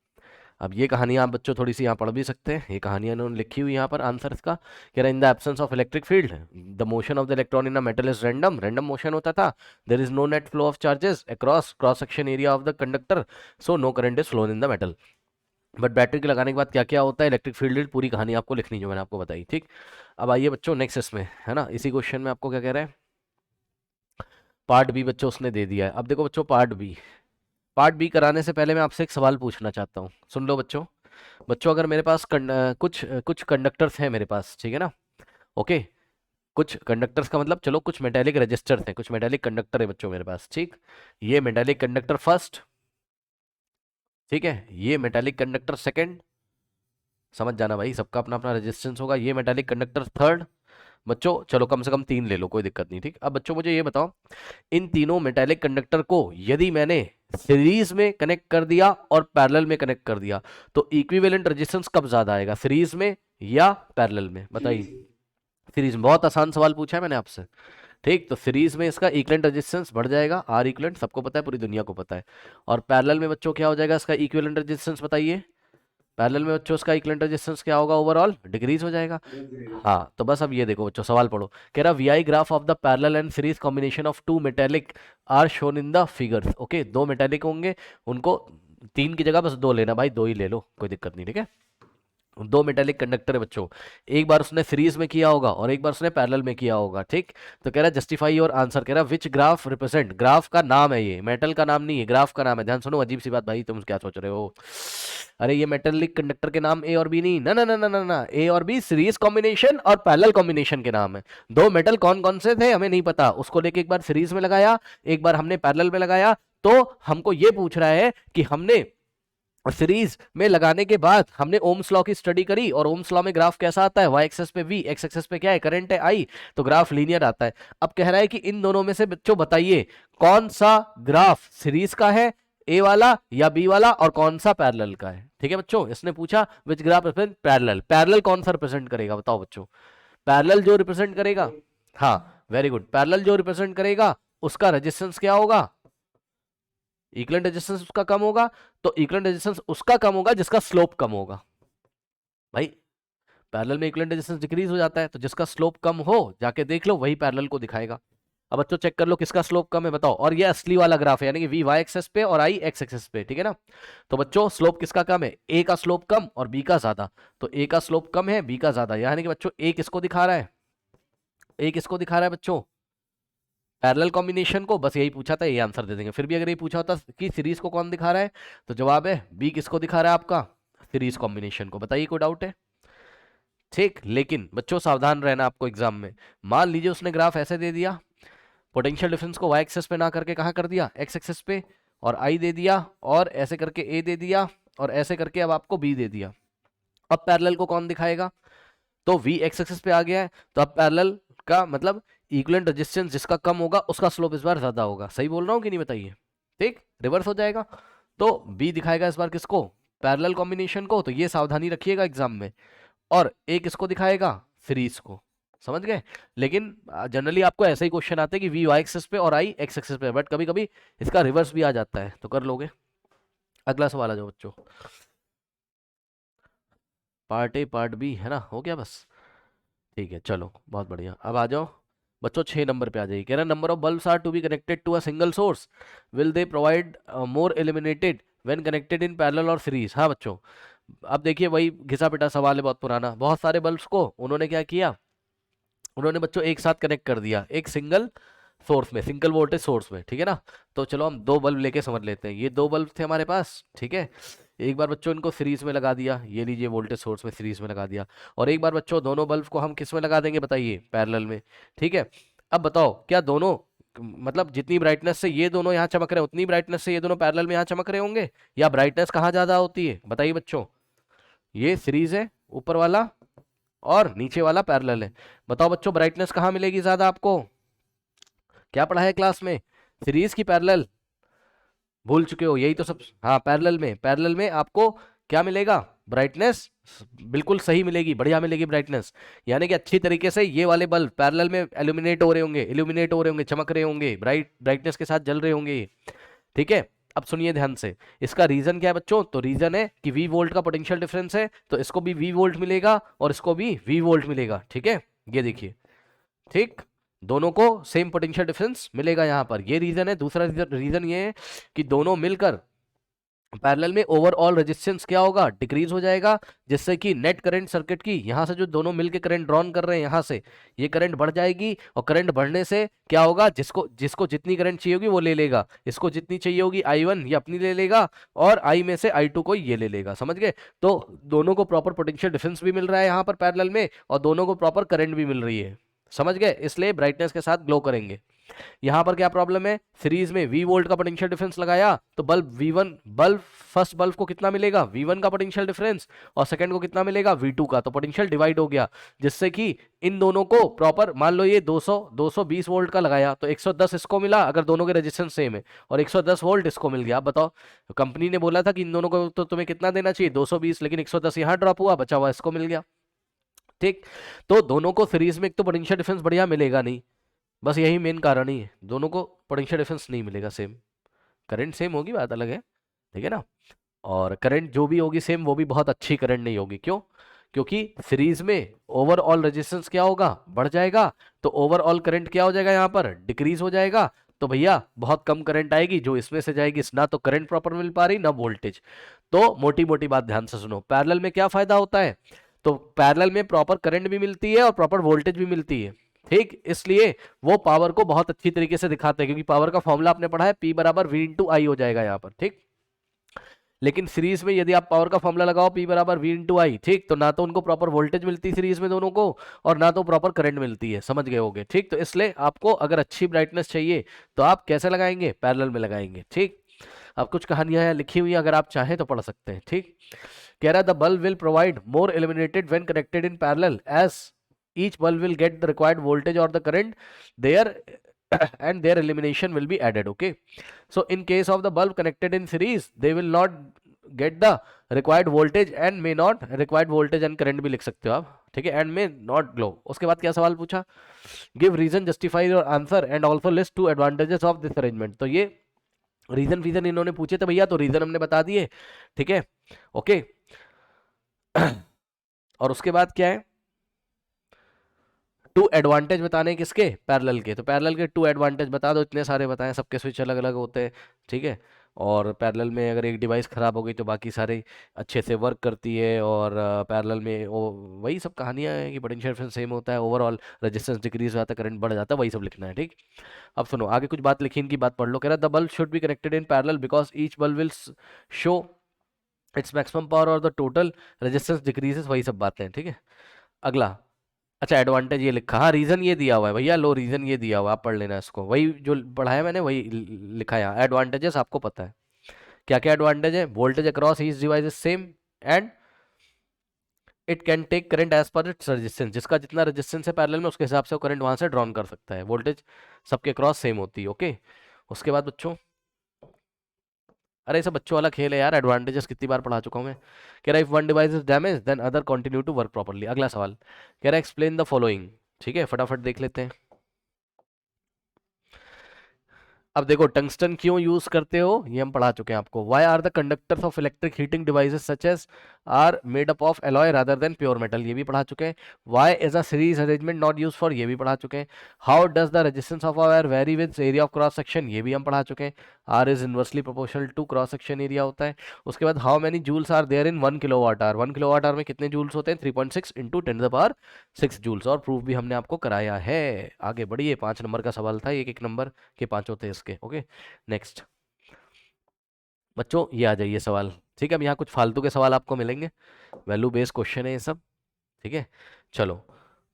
अब ये कहानियाँ आप बच्चों थोड़ी सी यहाँ पढ़ भी सकते हैं, ये कहानियाँ इन्होंने लिखी हुई यहाँ पर आंसर इसका, कह रहा in the absence of electric field the motion of the electron in a metal is random, random motion होता था, there is no net flow of charges across cross section area of the conductor, so no current is flown in the metal. But battery के लगाने के बाद क्या क्या होता है, इलेक्ट्रिक फील्ड, पूरी कहानी आपको लिखनी जो मैंने आपको बताई, ठीक। अब आइए बच्चों नेक्स्ट इसमें, है ना, इसी क्वेश्चन में आपको क्या कह रहा है, पार्ट बी बच्चों उसने दे दिया है। अब देखो बच्चों पार्ट बी, पार्ट बी कराने से पहले मैं आपसे एक सवाल पूछना चाहता हूँ, सुन लो बच्चों। बच्चों अगर मेरे पास कुछ कंडक्टर्स हैं मेरे पास, ठीक है ना, ओके, कुछ कंडक्टर्स का मतलब चलो कुछ मेटेलिक रजिस्टर्स हैं, कुछ मेटेलिक कंडक्टर है बच्चों मेरे पास, ठीक। ये मेटेलिक कंडक्टर फर्स्ट, ठीक है, ये मेटेलिक कंडक्टर सेकंड, समझ जाना भाई सबका अपना अपना रेजिस्टेंस होगा, ये मेटेलिक कंडक्टर थर्ड। बच्चों चलो कम से कम 3 ले लो, कोई दिक्कत नहीं, ठीक। अब बच्चों मुझे ये बताओ, इन तीनों मेटेलिक कंडक्टर को यदि मैंने सीरीज में कनेक्ट कर दिया और पैरेलल में कनेक्ट कर दिया, तो इक्विवेलेंट रेजिस्टेंस कब ज्यादा आएगा, सीरीज में या पैरेलल में, बताइए। सीरीज में, बहुत आसान सवाल पूछा है मैंने आपसे, ठीक। तो सीरीज में इसका इक्विवेलेंट रेजिस्टेंस बढ़ जाएगा, आर इक्विवेलेंट सबको पता है, पूरी दुनिया को पता है। और पैरेलल में बच्चों क्या हो जाएगा इसका इक्विवेलेंट रेजिस्टेंस, बताइए। पैरेलल में बच्चों उसका इक्विवेलेंट रेजिस्टेंस क्या होगा, ओवरऑल डिक्रीज हो जाएगा। हाँ तो बस अब ये देखो बच्चों सवाल पढ़ो, कह रहा V I graph of the parallel and series combination of two metallic are shown in the figures, okay. दो मेटेलिक होंगे, उनको 3 की जगह बस 2 लेना भाई, 2 ही ले लो, कोई दिक्कत नहीं, ठीक है। दो मेटेलिक कंडक्टर है बच्चों, एक बार उसने सीरीज में किया होगा और एक बार उसने पैरेलल में किया होगा, ठीक। तो कह रहा है जस्टिफाई योर आंसर, कह रहा है विच ग्राफ रिप्रेजेंट, ग्राफ का नाम है ये, मेटल का नाम नहीं है, ग्राफ का नाम है। ध्यान सुनो, अजीब सी बात भाई, तुम क्या सोच रहे हो, अरे ये मेटेलिक कंडक्टर के नाम ए और बी नहीं, ना ना ना ना ना ना, ए और बी सीरीज कॉम्बिनेशन और पैरेलल कॉम्बिनेशन के नाम है। दो मेटल कौन कौन से थे हमें नहीं पता, उसको लेके एक बार सीरीज में लगाया, एक बार हमने पैरेलल में लगाया। तो हमको ये पूछ रहा है कि हमने सीरीज में लगाने के बाद हमने ओम्स लॉ की स्टडी करी, और ओम्स लॉ में ग्राफ कैसा आता है, वाई एक्सेस पे वी, एक्स एक्सेस पे क्या है, करंट है आई, तो ग्राफ लीनियर आता है। अब कह रहा है कि इन दोनों में से बच्चों बताइए कौन सा ग्राफ सीरीज का है, ए वाला या बी वाला, और कौन सा पैरेलल का है। ठीक है बच्चों, इसने पूछा which graph represent parallel, parallel कौन सा रिप्रेजेंट करेगा बताओ बच्चों, पैरेलल जो रिप्रेजेंट करेगा, हाँ वेरी गुड, पैरेलल जो रिप्रेजेंट करेगा उसका रेजिस्टेंस क्या होगा, इक्विवेलेंट रेजिस्टेंस उसका कम होगा। तो इक्विवेलेंट रेजिस्टेंस उसका कम होगा जिसका स्लोप कम होगा। भाई पैरेलल में इक्विवेलेंट रेजिस्टेंस डिक्रीज हो जाता है, तो जिसका स्लोप कम हो जाके देख लो, वही पैरेलल को दिखाएगा। अब बच्चों चेक कर लो किसका स्लोप कम है बताओ, और ये असली वाला ग्राफ है, यानी कि वी वाई एक्सेस पे और आई एक्स एक्सेस पे, ठीक है ना। तो बच्चों स्लोप किसका कम है, ए का स्लोप कम और बी का ज्यादा, तो ए का स्लोप कम है बी का ज्यादा, यानी कि बच्चों ए किसको दिखा रहा है, ए किसको दिखा रहा है बच्चों, पैरेलल कॉम्बिनेशन को। बस यही पूछा था, ये आंसर दे देंगे। फिर भी अगर ये पूछा होता कि सीरीज को कौन दिखा रहा है, तो जवाब है बी किसको दिखा रहा है आपका, सीरीज कॉम्बिनेशन को। बताइए कोई डाउट है, ठीक। लेकिन बच्चों सावधान रहना आपको एग्जाम में, मान लीजिए उसने ग्राफ ऐसे दे दिया, पोटेंशियल डिफरेंस को वाई एक्सेस पे ना करके कहाँ कर दिया, एक्स एक्सेस पे, और आई दे दिया, और ऐसे करके ए दे दिया, और ऐसे करके अब आपको बी दे दिया। अब पैरेलल को कौन दिखाएगा, तो वी एक्स एक्सिस पे आ गया है, तो अब पैरेलल का मतलब इक्विवेलेंट रेजिस्टेंस जिसका कम होगा उसका स्लोप इस बार ज्यादा होगा। सही बोल रहा हूँ कि नहीं बताइए, ठीक, रिवर्स हो जाएगा। तो बी दिखाएगा इस बार किसको, पैरेलल कॉम्बिनेशन को, तो ये सावधानी रखिएगा एग्जाम में। और ए किसको दिखाएगा, सीरीज को, समझ गए। लेकिन जनरली आपको ऐसे ही क्वेश्चन आते हैं कि वी वाई एक्सिस पे और आई एक्स एक्सिस पे, बट कभी कभी इसका रिवर्स भी आ जाता है, तो कर लोगे। अगला सवाल आ जाओ बच्चों, पार्ट ए पार्ट बी है ना, हो गया बस, ठीक है चलो बहुत बढ़िया। अब आ जाओ बच्चों 6 नंबर पे आ जाइए, कह रहा number of bulbs are to be connected to a single source, will they provide more illuminated when connected in parallel or series. हाँ बच्चों, अब देखिए वही घिसा पिटा सवाल है बहुत पुराना, बहुत सारे बल्ब्स को उन्होंने क्या किया, उन्होंने बच्चों एक साथ कनेक्ट कर दिया एक सिंगल सोर्स में, सिंगल वोल्टेज सोर्स में, ठीक है ना। तो चलो हम दो बल्ब लेके समझ लेते हैं, ये दो बल्ब थे हमारे पास, ठीक है। एक बार बच्चों इनको सीरीज में लगा दिया, ये लीजिए वोल्टेज सोर्स में सीरीज में लगा दिया, और एक बार बच्चों दोनों बल्ब को हम किस में लगा देंगे बताइए, पैरेलल में, ठीक है। अब बताओ क्या दोनों, मतलब जितनी ब्राइटनेस से ये दोनों यहाँ चमक रहे हैं उतनी ब्राइटनेस से ये दोनों पैरेलल में यहाँ चमक रहे होंगे, या ब्राइटनेस कहाँ ज्यादा होती है बताइए बच्चों, ये सीरीज है ऊपर वाला और नीचे वाला पैरेलल है, बताओ बच्चों ब्राइटनेस कहाँ मिलेगी ज्यादा आपको, क्या पढ़ा है क्लास में, सीरीज की पैरेलल, भूल चुके हो, यही तो सब, हाँ पैरेलल में, पैरेलल में आपको क्या मिलेगा, ब्राइटनेस बिल्कुल सही मिलेगी, बढ़िया मिलेगी ब्राइटनेस, यानी कि अच्छी तरीके से ये वाले बल्ब पैरेलल में इल्यूमिनेट हो रहे होंगे, इल्यूमिनेट हो रहे होंगे, चमक रहे होंगे, ब्राइटनेस के साथ जल रहे होंगे, ठीक है। अब सुनिए ध्यान से, इसका रीजन क्या है बच्चों, तो रीजन है कि वी वोल्ट का पोटेंशियल डिफरेंस है, तो इसको भी वी वोल्ट मिलेगा और इसको भी वी वोल्ट मिलेगा, ठीक है, ये देखिए, ठीक, दोनों को सेम पोटेंशियल डिफरेंस मिलेगा यहाँ पर, ये रीजन है। दूसरा रीजन ये है कि दोनों मिलकर पैरेलल में ओवरऑल रेजिस्टेंस क्या होगा, डिक्रीज हो जाएगा, जिससे कि नेट करंट सर्किट की, यहाँ से जो दोनों मिलकर करंट ड्रॉन कर रहे हैं यहाँ से, ये करंट बढ़ जाएगी, और करंट बढ़ने से क्या होगा, जिसको जिसको जितनी करंट चाहिए होगी वो ले लेगा, इसको जितनी चाहिए होगी I1 ये अपनी ले लेगा, और I में से I2 को ये ले लेगा, समझ गए। तो दोनों को प्रॉपर पोटेंशियल डिफरेंस भी मिल रहा है यहाँ पर पैरेलल में, और दोनों को प्रॉपर करंट भी मिल रही है, समझ गए, इसलिए ब्राइटनेस के साथ ग्लो करेंगे। यहां पर क्या प्रॉब्लम है, सीरीज में V वोल्ट का पोटेंशियल डिफरेंस लगाया, तो bulb V1, bulb first bulb को कितना मिलेगा, V1 का पोटेंशियल डिफरेंस, और सेकंड को कितना मिलेगा, V2 का, तो पोटेंशियल डिवाइड हो गया, जिससे कि इन दोनों को प्रॉपर, मान लो ये 220 वोल्ट का लगाया, तो 110 इसको मिला अगर दोनों के रेजिस्टेंस सेम है, और 110 वोल्ट इसको मिल गया। अब बताओ, कंपनी ने बोला था कि इन दोनों को तो तुम्हें कितना देना चाहिए 220, लेकिन 110 यहां ड्रॉप हुआ, बचा हुआ इसको मिल गया, ठीक। तो दोनों को सीरीज में एक तो पोटेंशियल डिफरेंस बढ़िया मिलेगा नहीं, बस यही मेन कारण ही है, दोनों को पोटेंशियल डिफरेंस नहीं मिलेगा सेम, करंट सेम होगी बात अलग है, ठीक है ना। और करंट जो भी होगी सेम, वो भी बहुत अच्छी करंट नहीं होगी, क्यों, क्योंकि सीरीज में ओवरऑल रेजिस्टेंस क्या होगा, बढ़ जाएगा, तो ओवरऑल करंट क्या हो जाएगा यहाँ पर, डिक्रीज हो जाएगा, तो भैया बहुत कम करंट आएगी, जो इसमें से जाएगी, ना तो करंट प्रॉपर मिल पा रही ना वोल्टेज। तो मोटी मोटी बात ध्यान से सुनो, पैरेलल में क्या फायदा होता है, तो पैरेलल में प्रॉपर करंट भी मिलती है और प्रॉपर वोल्टेज भी मिलती है, ठीक। इसलिए वो पावर को बहुत अच्छी तरीके से दिखाते हैं, क्योंकि पावर का फॉर्मूला आपने पढ़ा है, P बराबर V इंटू आई हो जाएगा यहाँ पर, ठीक। लेकिन सीरीज में यदि आप पावर का फॉर्मूला लगाओ P बराबर V इंटू आई, ठीक, तो ना तो उनको प्रॉपर वोल्टेज मिलती सीरीज में दोनों को, और ना तो प्रॉपर करंट मिलती है, समझ गए होगे, ठीक। तो इसलिए आपको अगर अच्छी ब्राइटनेस चाहिए तो आप कैसे लगाएंगे, पैरेलल में लगाएंगे, ठीक। अब कुछ कहानियां हैं लिखी हुई हैं, अगर आप चाहें तो पढ़ सकते हैं, ठीक। कह रहा the bulb will provide more illuminated when connected in parallel as each bulb will get the required voltage or the current there and their illumination will be added, okay. So in case of the bulb connected in series, they will not get the required voltage and may not required voltage and current भी लिख सकते हो आप, ठीक है, and may not glow। उसके बाद क्या सवाल पूछा, give reason justify your answer and also list two advantages of this arrangement। तो ये रीजन इन्होंने पूछे थे भैया, तो रीजन हमने बता दिए, ठीक है, ओके। और उसके बाद क्या है, टू एडवांटेज बताने किसके, पैरेलल के। तो पैरेलल के टू एडवांटेज बता दो, इतने सारे बताएं, सबके स्विच अलग अलग होते हैं, ठीक है। और पैरेलल में अगर एक डिवाइस खराब हो गई तो बाकी सारे अच्छे से वर्क करती है, और पैरेलल में वो वही सब कहानियां हैं कि पोटेंशियल डिफरेंस सेम होता है, ओवरऑल रेजिस्टेंस डिक्रीज हो जाता है, करंट बढ़ जाता है, वही सब लिखना है, ठीक। अब सुनो आगे कुछ बात लिखी, इनकी बात पढ़ लो। कह रहा the bulb should be connected in parallel because each bulb will show its maximum power और द टोटल रेजिस्टेंस डिक्रीजेस, वही सब बातें हैं, ठीक है। अगला, अच्छा एडवांटेज ये लिखा, हाँ रीजन ये दिया हुआ है भैया, लो रीजन ये दिया हुआ है, आप पढ़ लेना इसको, वही जो पढ़ाया मैंने वही लिखा है यहाँ। एडवांटेजेस आपको पता है क्या क्या एडवांटेज है, voltage across each device is same and it can take current as per its resistance, जिसका जितना रेजिस्टेंस है पैरेलल में उसके हिसाब से वो करंट वहां से ड्रॉन कर सकता है, वोल्टेज सबके क्रॉस सेम होती है, ओके। उसके बाद बच्चों, अरे सब बच्चों वाला खेल है यार, एडवांटेजेस कितनी बार पढ़ा चुका हूँ मैं। कह रहा if one device is damage then other continue to work properly. अगला सवाल कह रहा एक्सप्लेन द फॉलोइंग, ठीक है, फटाफट देख लेते हैं। अब देखो टंगस्टन क्यों यूज करते हो, ये हम पढ़ा चुके हैं आपको। Why are the conductors of electric heating devices such as are made up of alloy rather than pure metal, ये भी पढ़ा चुके हैं। Why is a series arrangement not use for, ये भी पढ़ा चुके हैं। How does the resistance of a wire vary with area of cross section, ये भी हम पढ़ा चुके हैं। R is inversely proportional to cross section area होता है। उसके बाद how many joules are there in 1 kilowatt hour, 1 kilowatt hour में कितने जूल्स होते हैं, 3.6 इंटू 10⁻6 जूल्स, और प्रूफ भी हमने आपको कराया है। आगे बढ़िए, 5 नंबर का सवाल था, एक एक नंबर के 5 होते हैं इसके, ओके। नेक्स्ट बच्चों ये आ जाइए सवाल, ठीक है। अब यहाँ कुछ फालतू के सवाल आपको मिलेंगे, वैल्यू बेस्ड क्वेश्चन है ये सब, ठीक है। चलो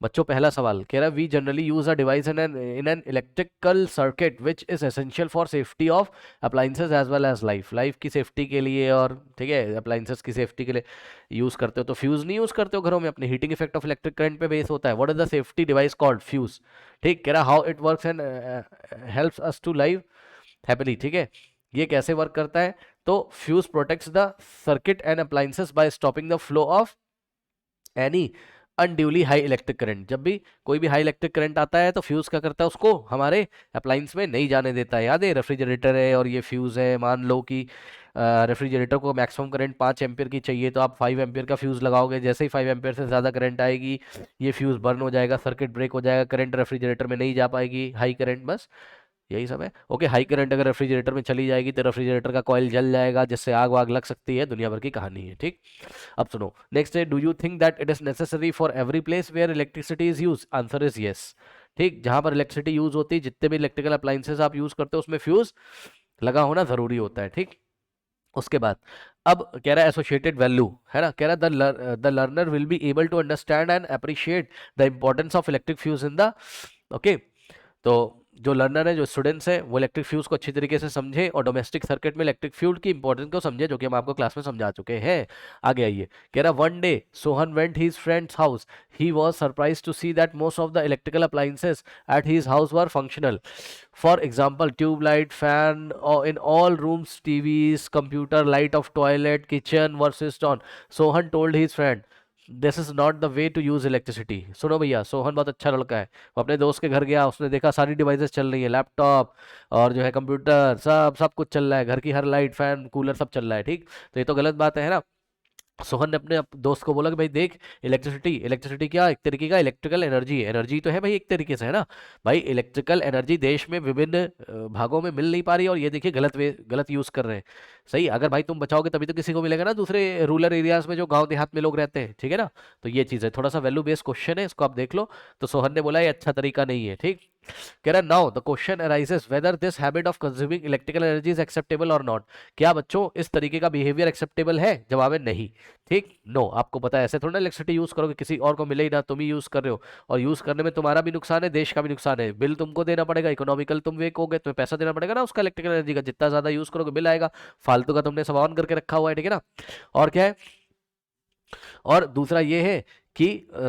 बच्चों पहला सवाल कह रहा है we generally use a device in an electrical circuit which is essential for safety of appliances as well as life की सेफ्टी के लिए, और ठीक है अप्लाइंसेस की सेफ्टी के लिए यूज करते हो। तो फ्यूज नहीं यूज करते हो घरों में अपने, heating effect of electric current पे बेस होता है। What is the safety device called, fuse, ठीक। कह रहा how it works and helps us to live happily, ठीक है। ये कैसे वर्क करता है, तो fuse protects the circuit and appliances by stopping the flow of any unduly high electric current. जब भी कोई भी हाई इलेक्ट्रिक करंट आता है तो फ्यूज क्या करता है, उसको हमारे अप्लायंस में नहीं जाने देता है। याद है रेफ्रिजरेटर है और ये फ्यूज है, मान लो कि रेफ्रिजरेटर को मैक्सिमम करंट 5 एम्पियर की चाहिए, तो आप 5 एम्पियर का फ्यूज लगाओगे, जैसे ही 5 एम्पियर से ज़्यादा करंट आएगी ये फ्यूज बर्न हो जाएगा, सर्किट ब्रेक हो जाएगा, करंट रेफ्रिजरेटर में नहीं जा पाएगी, हाई करंट, बस यही सब है, ओके। हाई करंट अगर रेफ्रिजरेटर में चली जाएगी तो रेफ्रिजरेटर का कॉइल जल जाएगा, जिससे आग वाग लग सकती है, दुनिया भर की कहानी है, ठीक। अब सुनो नेक्स्ट है, do you think that it is necessary for every place where electricity is use, answer is yes, ठीक। जहां पर इलेक्ट्रिसिटी यूज होती है, जितने भी इलेक्ट्रिकल अप्लायंसेस आप यूज करते हो उसमें फ्यूज लगा होना जरूरी होता है, ठीक। उसके बाद अब कह रहा है एसोसिएटेड वैल्यू, है ना। कह रहा है the learner will be able to understand and appreciate the importance of electric fuse in the, okay. तो जो लर्नर है, जो स्टूडेंट्स है, वो इलेक्ट्रिक फ्यूज को अच्छी तरीके से समझे और डोमेस्टिक सर्किट में इलेक्ट्रिक फ्यूज की इंपॉर्टेंस को समझे, जो कि हम आपको क्लास में समझा चुके हैं। आगे आइए, कह रहा one day Sohan went his friends house, he was surprised to see that most of the electrical appliances at his house were functional. For example tubelight, fan in all rooms, TVs, computer, light of toilet, kitchen were switched on. Sohan told his friend this is not the way to use electricity. सुनो भैया, सोहन बहुत अच्छा लड़का है, वो अपने दोस्त के घर गया, उसने देखा सारी डिवाइसेस चल रही है, लैपटॉप और जो है कंप्यूटर, सब सब कुछ चल रहा है, घर की हर लाइट, फैन, कूलर सब चल रहा है, ठीक। तो ये तो गलत बात है ना। सोहन ने अपने दोस्त को बोला कि भाई देख, इलेक्ट्रिसिटी इलेक्ट्रिसिटी क्या, एक तरीके का इलेक्ट्रिकल एनर्जी है, एनर्जी तो है भाई एक तरीके से, है ना भाई। इलेक्ट्रिकल एनर्जी देश में विभिन्न भागों में मिल नहीं पा रही है, और ये देखिए गलत यूज कर रहे हैं। सही, अगर भाई तुम बचाओगे तभी तो किसी को मिलेगा ना, दूसरे रूरल एरियाज में जो गांव देहात में लोग रहते हैं, ठीक है ना। तो ये चीज़ है, थोड़ा सा वैल्यू बेस्ड क्वेश्चन है, इसको आप देख लो। तो सोहन ने बोला ये अच्छा तरीका नहीं है, ठीक। कह रहा now the question arises whether this habit of consuming electrical energy is acceptable और नॉट। क्या बच्चों इस तरीके का बिहेवियर एक्सेप्टेबल है? जवाब है नहीं, ठीक। नो, आपको पता है ऐसे थोड़ा ना इलेक्ट्रिसिटी यूज करोगे, किसी और को मिले ही ना, तुम ही यूज कर रहे हो, और यूज करने में तुम्हारा भी नुकसान है, देश का भी नुकसान है, बिल तुमको देना पड़ेगा, इकोनॉमिकल तुम वीक हो गए, तुम्हें पैसा देना पड़ेगा ना उसका, इलेक्ट्रिकल एनर्जी का जितना ज्यादा यूज करोगे बिल आएगा, फालतू का तुमने सब ऑन करके रखा हुआ है, ठीक है ना। और क्या है, और दूसरा ये है कि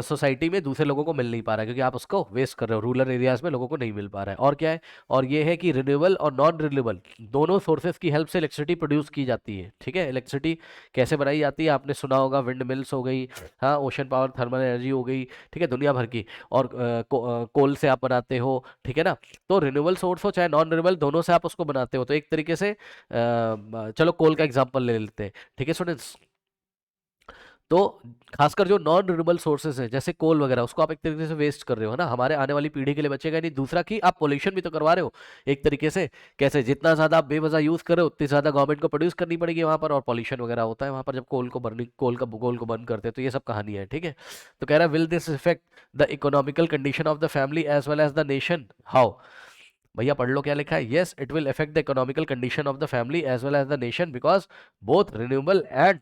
सोसाइटी में दूसरे लोगों को मिल नहीं पा रहा है, क्योंकि आप उसको वेस्ट कर रहे हो, रूरल एरियाज में लोगों को नहीं मिल पा रहा है। और क्या है, और ये है कि रिन्यूएबल और नॉन रिन्यूएबल दोनों सोर्सेज की हेल्प से इलेक्ट्रिसिटी प्रोड्यूस की जाती है, ठीक है। इलेक्ट्रिसिटी कैसे बनाई जाती है आपने सुना होगा, विंड मिल्स हो गई, हाँ, ओशन पावर थर्मल एनर्जी हो गई, ठीक है, दुनिया भर की। और कोल से आप बनाते हो, ठीक है ना। तो रिन्यूएबल सोर्स हो चाहे नॉन रिन्यूएबल, दोनों से आप उसको बनाते हो। तो एक तरीके से चलो कोल का एग्जाम्पल ले लेते हैं, ठीक है स्टूडेंट्स। तो खासकर जो नॉन रिन्यूएबल सोर्सेज है जैसे कोल वगैरह, उसको आप एक तरीके से वेस्ट कर रहे हो ना, हमारे आने वाली पीढ़ी के लिए बचेगा नहीं। दूसरा कि आप पोल्यूशन भी तो करवा रहे हो एक तरीके से। कैसे, जितना ज्यादा आप बेवजह यूज कर रहे हो उतनी ज्यादा गवर्नमेंट को प्रोड्यूस करनी पड़ेगी वहां पर, और पॉल्यूशन वगैरह होता है वहां पर जब कोल को बर्न करते हैं। तो ये सब कहानी है, ठीक है। तो कह रहा है will this effect the economical condition of the family as well as the nation, how. भैया पढ़ लो क्या लिखा है, yes it will affect the economical condition of the family as well as the nation, because both renewable and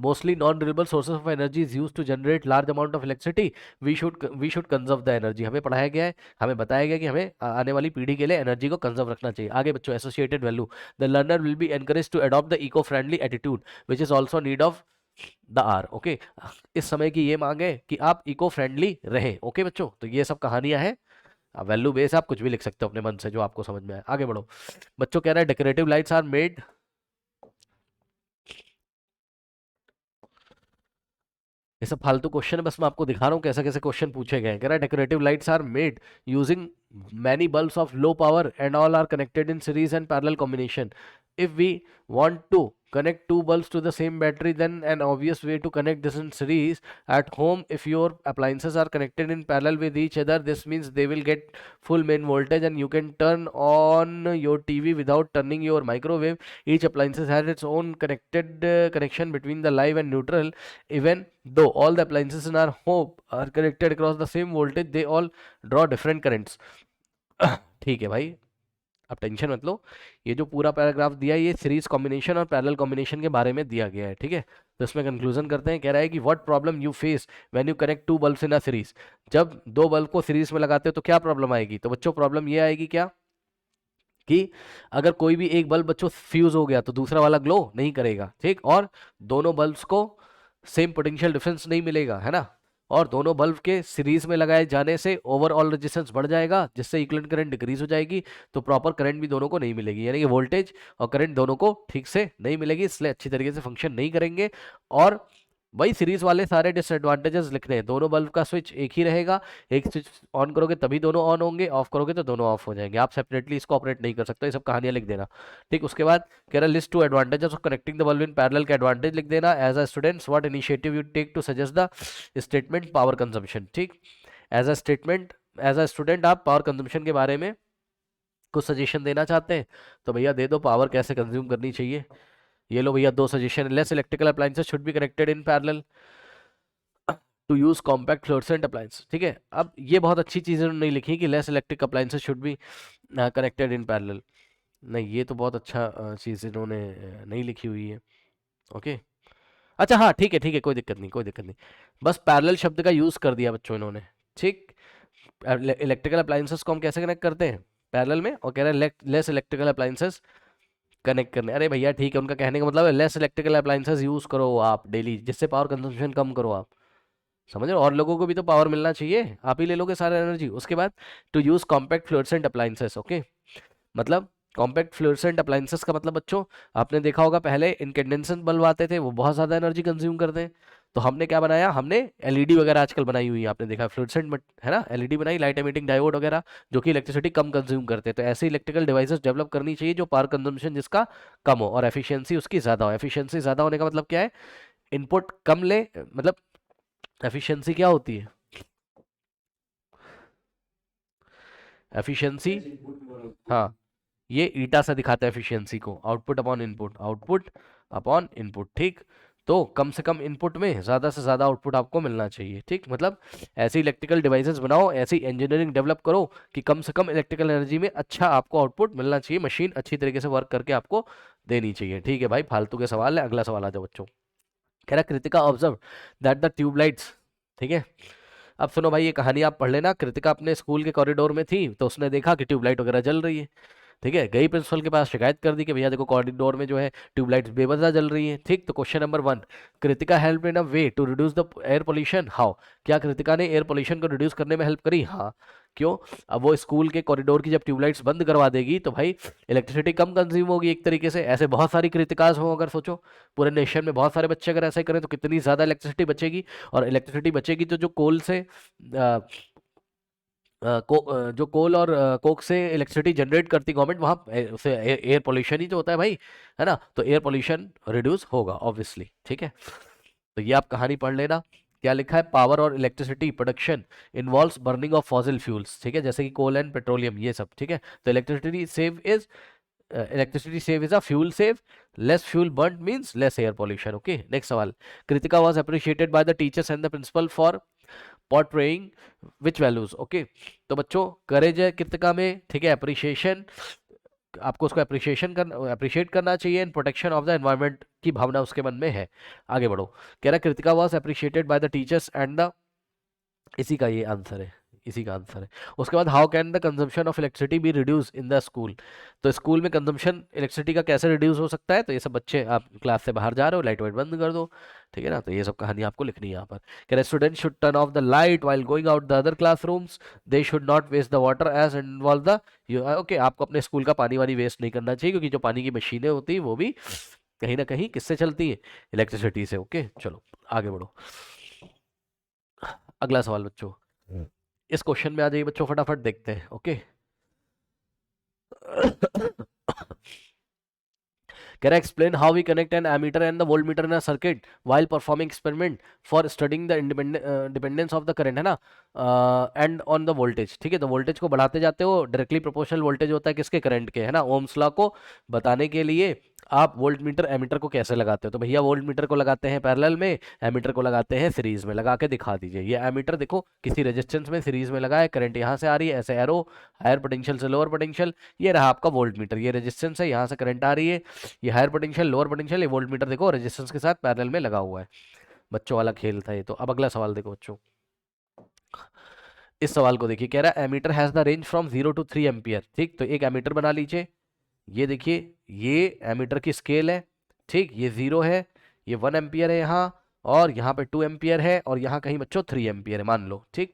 mostly non-renewable sources of energy is used to generate large amount of electricity. We should conserve the energy. हमें पढ़ाया गया है, हमें बताया गया कि हमें आने वाली पीढ़ी के लिए एनर्जी को कंजर्व रखना चाहिए। आगे बच्चों, associated value, the learner will be encourage to adopt the eco friendly attitude which is also need of the hour, okay. इस समय की ये मांग है कि आप इको फ्रेंडली रहे, ओके बच्चों। तो ये सब कहानियां हैं, वैल्यू बेस आप कुछ भी लिख सकते हो अपने मन से जो आपको समझ में आए। आगे बढ़ो बच्चों, कह रहा है डेकोरेटिव लाइट्स आर मेड, ये सब फालतू क्वेश्चन है, बस मैं आपको दिखा रहा हूँ कैसे कैसे क्वेश्चन पूछे गए हैं। कह रहा है decorative lights are made using many bulbs of low power and all are connected in series and parallel combination. if we want to connect two bulbs to the same battery, then an obvious way to connect this in series. At home, if your appliances are connected in parallel with each other, this means they will get full main voltage and you can turn on your TV without turning your microwave. Each appliance has its own connection between the live and neutral. Even though all the appliances in our home are connected across the same voltage, they all draw different currents. ठीक है भाई, अब tension मत लो। ये जो पूरा paragraph दिया है ये सीरीज कॉम्बिनेशन और पैरेलल कॉम्बिनेशन के बारे में दिया गया है, ठीक है। तो इसमें कंक्लूजन करते हैं, कह रहा है कि what problem you face when you connect two bulbs in a series. जब दो बल्ब को सीरीज में लगाते हो तो क्या प्रॉब्लम आएगी? तो बच्चों प्रॉब्लम ये आएगी क्या, कि अगर कोई भी एक बल्ब बच्चों फ्यूज हो गया तो दूसरा वाला ग्लो नहीं करेगा, ठीक। और दोनों बल्ब्स को सेम पोटेंशियल डिफरेंस नहीं मिलेगा, है ना। और दोनों बल्ब के सीरीज में लगाए जाने से ओवरऑल रेजिस्टेंस बढ़ जाएगा, जिससे इक्विवेलेंट करंट डिक्रीज हो जाएगी। तो प्रॉपर करंट भी दोनों को नहीं मिलेगी, यानी कि वोल्टेज और करंट दोनों को ठीक से नहीं मिलेगी, इसलिए अच्छी तरीके से फंक्शन नहीं करेंगे। और वही सीरीज वाले सारे डिसएडवांटेजेस लिखने हैं। दोनों बल्ब का स्विच एक ही रहेगा, एक स्विच ऑन करोगे तभी दोनों ऑन होंगे, ऑफ करोगे तो दोनों ऑफ हो जाएंगे, आप सेपरेटली इसको ऑपरेट नहीं कर सकते। ये सब कहानियां लिख देना, ठीक। उसके बाद कह रहा list two advantages of connecting the bulb in parallel का एडवांटेज लिख देना। As a students what initiative you take to suggest the statement power consumption, ठीक। As a statement, as a student आप पावर कंजम्पशन के बारे में कुछ suggestion देना चाहते हैं तो भैया दे दो, पावर कैसे कंज्यूम करनी चाहिए। ये लो भैया दो suggestion, less electrical appliances should be connected in parallel to use compact fluorescent appliance, ठीक है। अब ये बहुत अच्छी चीज़ें नहीं लिखी कि less electric appliances should be connected in parallel, नहीं ये तो बहुत अच्छा चीज़ इन्होंने नहीं लिखी हुई है, ओके। अच्छा हाँ ठीक है ठीक है, कोई दिक्कत नहीं कोई दिक्कत नहीं, बस पैरेलल शब्द का यूज़ कर दिया बच्चों इन्होंने, ठीक। इलेक्ट्रिकल अप्लायंसेस को हम कैसे कनेक्ट करते हैं? पैरेलल में। और कह रहे हैं लेस इलेक्ट्रिकल अप्लायंसेस कनेक्ट करने। अरे भैया ठीक है, उनका कहने का मतलब है लेस इलेक्ट्रिकल अप्लायंसेस यूज़ करो आप डेली, जिससे पावर कंजम्पशन कम करो आप, समझ रहे हो। और लोगों को भी तो पावर मिलना चाहिए, आप ही ले लोगे सारा एनर्जी। उसके बाद to use compact fluorescent appliances, okay. मतलब कॉम्पैक्ट फ्लोरेसेंट अप्लायंसेस का मतलब बच्चों आपने देखा होगा पहले इनकैंडेसेंट बल्ब आते थे, वो बहुत ज़्यादा एनर्जी कंज्यूम करते हैं। तो हमने क्या बनाया, हमने एलईडी वगैरह आजकल बनाई हुई है, आपने देखा फ्लुओरेसेंट है ना, एलईडी बनाई, लाइट एमिटिंग डायोड वगैरह, जो कि इलेक्ट्रिसिटी कम कंज्यूम करते हैं। तो ऐसे इलेक्ट्रिकल डिवाइसेस डेवलप करनी चाहिए जो पावर कंजम्पशन जिसका कम हो और एफिशिएंसी उसकी ज़्यादा हो। एफिशिएंसी ज़्यादा होने का मतलब क्या है, इनपुट कम ले, मतलब एफिशिएंसी क्या होती है, एफिशिएंसी, हाँ, ये ईटा से दिखाता है एफिशिएंसी को, output upon input, output upon input, ठीक। तो कम से कम इनपुट में ज़्यादा से ज़्यादा आउटपुट आपको मिलना चाहिए, ठीक। मतलब ऐसी इलेक्ट्रिकल डिवाइसेस बनाओ, ऐसी इंजीनियरिंग डेवलप करो कि कम से कम इलेक्ट्रिकल एनर्जी में अच्छा आपको आउटपुट मिलना चाहिए, मशीन अच्छी तरीके से वर्क करके आपको देनी चाहिए, ठीक है भाई। फालतू के सवाल है, अगला सवाल आ जाओ बच्चों। कह रहा Kritika observe that the tubelights, ठीक है। अब सुनो भाई, ये कहानी आप पढ़ लेना। कृतिका अपने स्कूल के कॉरिडोर में थी तो उसने देखा कि ट्यूबलाइट वगैरह जल रही है, ठीक है। गई प्रिंसिपल के पास, शिकायत कर दी कि भैया देखो कॉरिडोर में जो है ट्यूबलाइट्स बेवजह जल रही है, ठीक। तो question number 1, Kritika help in a way to reduce the air pollution, how, क्या कृतिका ने एयर पोल्यूशन को रिड्यूस करने में हेल्प करी? हाँ। क्यों? अब वो स्कूल के कॉरिडोर की जब ट्यूबलाइट्स बंद करवा देगी तो भाई इलेक्ट्रिसिटी कम कंज्यूम होगी एक तरीके से। ऐसे बहुत सारी कृतिकाज हो, अगर सोचो पूरे नेशन में बहुत सारे बच्चे अगर ऐसा ही करें तो कितनी ज़्यादा इलेक्ट्रिसिटी बचेगी। और इलेक्ट्रिसिटी बचेगी तो जो कोल से जो कोल और कोक से इलेक्ट्रिसिटी जनरेट करती गवर्नमेंट, वहाँ उसे एयर पोल्यूशन ही तो होता है भाई, है ना। तो एयर पोल्यूशन रिड्यूस होगा ऑब्वियसली, ठीक है। तो ये आप कहानी पढ़ लेना। क्या लिखा है, पावर और electricity production involves burning of fossil fuels, ठीक है, जैसे कि कोल एंड पेट्रोलियम, ये सब, ठीक है। तो electricity save is a fuel save, less fuel burn means less air pollution, okay. Next सवाल, Kritika was appreciated by the teachers and the principal for portraying which values, okay. तो बच्चों करेज है कृतिका में, ठीक है, अप्रिशिएशन, आपको उसको अप्रिशिएट करना चाहिए, and protection of the environment की भावना उसके मन में है। आगे बढ़ो, कह रहा Kritika was appreciated by the teachers and the, इसी का ये आंसर है, इसी का आंसर है। उसके बाद how can the consumption of electricity be reduce in the school, तो स्कूल में कंजम्पशन इलेक्ट्रिसिटी का कैसे रिड्यूस हो सकता है? तो ये सब बच्चे, आप क्लास से बाहर जा रहे हो, लाइट वाइट बंद कर दो, ठीक है ना। तो ये सब कहानी आपको लिखनी है यहाँ पर। कह रहे student should turn off the light while going out the other classrooms, they should not waste the water as involve the, okay, आपको अपने स्कूल का पानी वानी वेस्ट नहीं करना चाहिए, क्योंकि जो पानी की मशीनें होती है वो भी कहीं ना कहीं किससे चलती है, इलेक्ट्रिसिटी से, ओके। चलो आगे बढ़ो, अगला सवाल बच्चों। इस क्वेश्चन में आ जाइए बच्चों, फटाफट देखते हैं, ओके। कह रहा explain how we connect an ammeter and the voltmeter in a circuit while performing experiment for studying the dependence of the current, है ना, एंड ऑन द वोल्टेज, ठीक है। तो वोल्टेज को बढ़ाते जाते हो, डायरेक्टली प्रोपोर्शनल वोल्टेज होता है किसके, करंट के, है ना। ओम्स लॉ को बताने के लिए आप वोल्ट मीटर एमीटर को कैसे लगाते हो? तो भैया वोल्ट मीटर को लगाते हैं पैरेलल में, एमीटर को लगाते हैं सीरीज में, लगा के दिखा दीजिए। ये एमीटर देखो किसी रेजिस्टेंस में सीरीज में लगा है, करंट यहाँ से आ रही है, ऐसे एरो, हायर पोटेंशियल से लोअर पोटेंशियल, ये रहा आपका वोल्ट मीटर, ये रेजिस्टेंस है, यहाँ से करंट आ रही है, ये हायर पोटेंशियल लोअर पोटेंशियल, ये वोल्ट मीटर देखो रेजिस्टेंस के साथ पैरेलल में लगा हुआ है। बच्चों वाला खेल था ये। तो अब अगला सवाल देखो बच्चों, इस सवाल को देखिए, कह रहा है ammeter has the range from 0 to 3 ampere, ठीक। तो एक एमीटर बना लीजिए, ये देखिए ये एमीटर की स्केल है, ठीक। ये 0 है, ये 1 एम्पियर है यहाँ, और यहाँ पे 2 एम्पियर है, और यहाँ कहीं बच्चों 3 एम्पियर है मान लो, ठीक।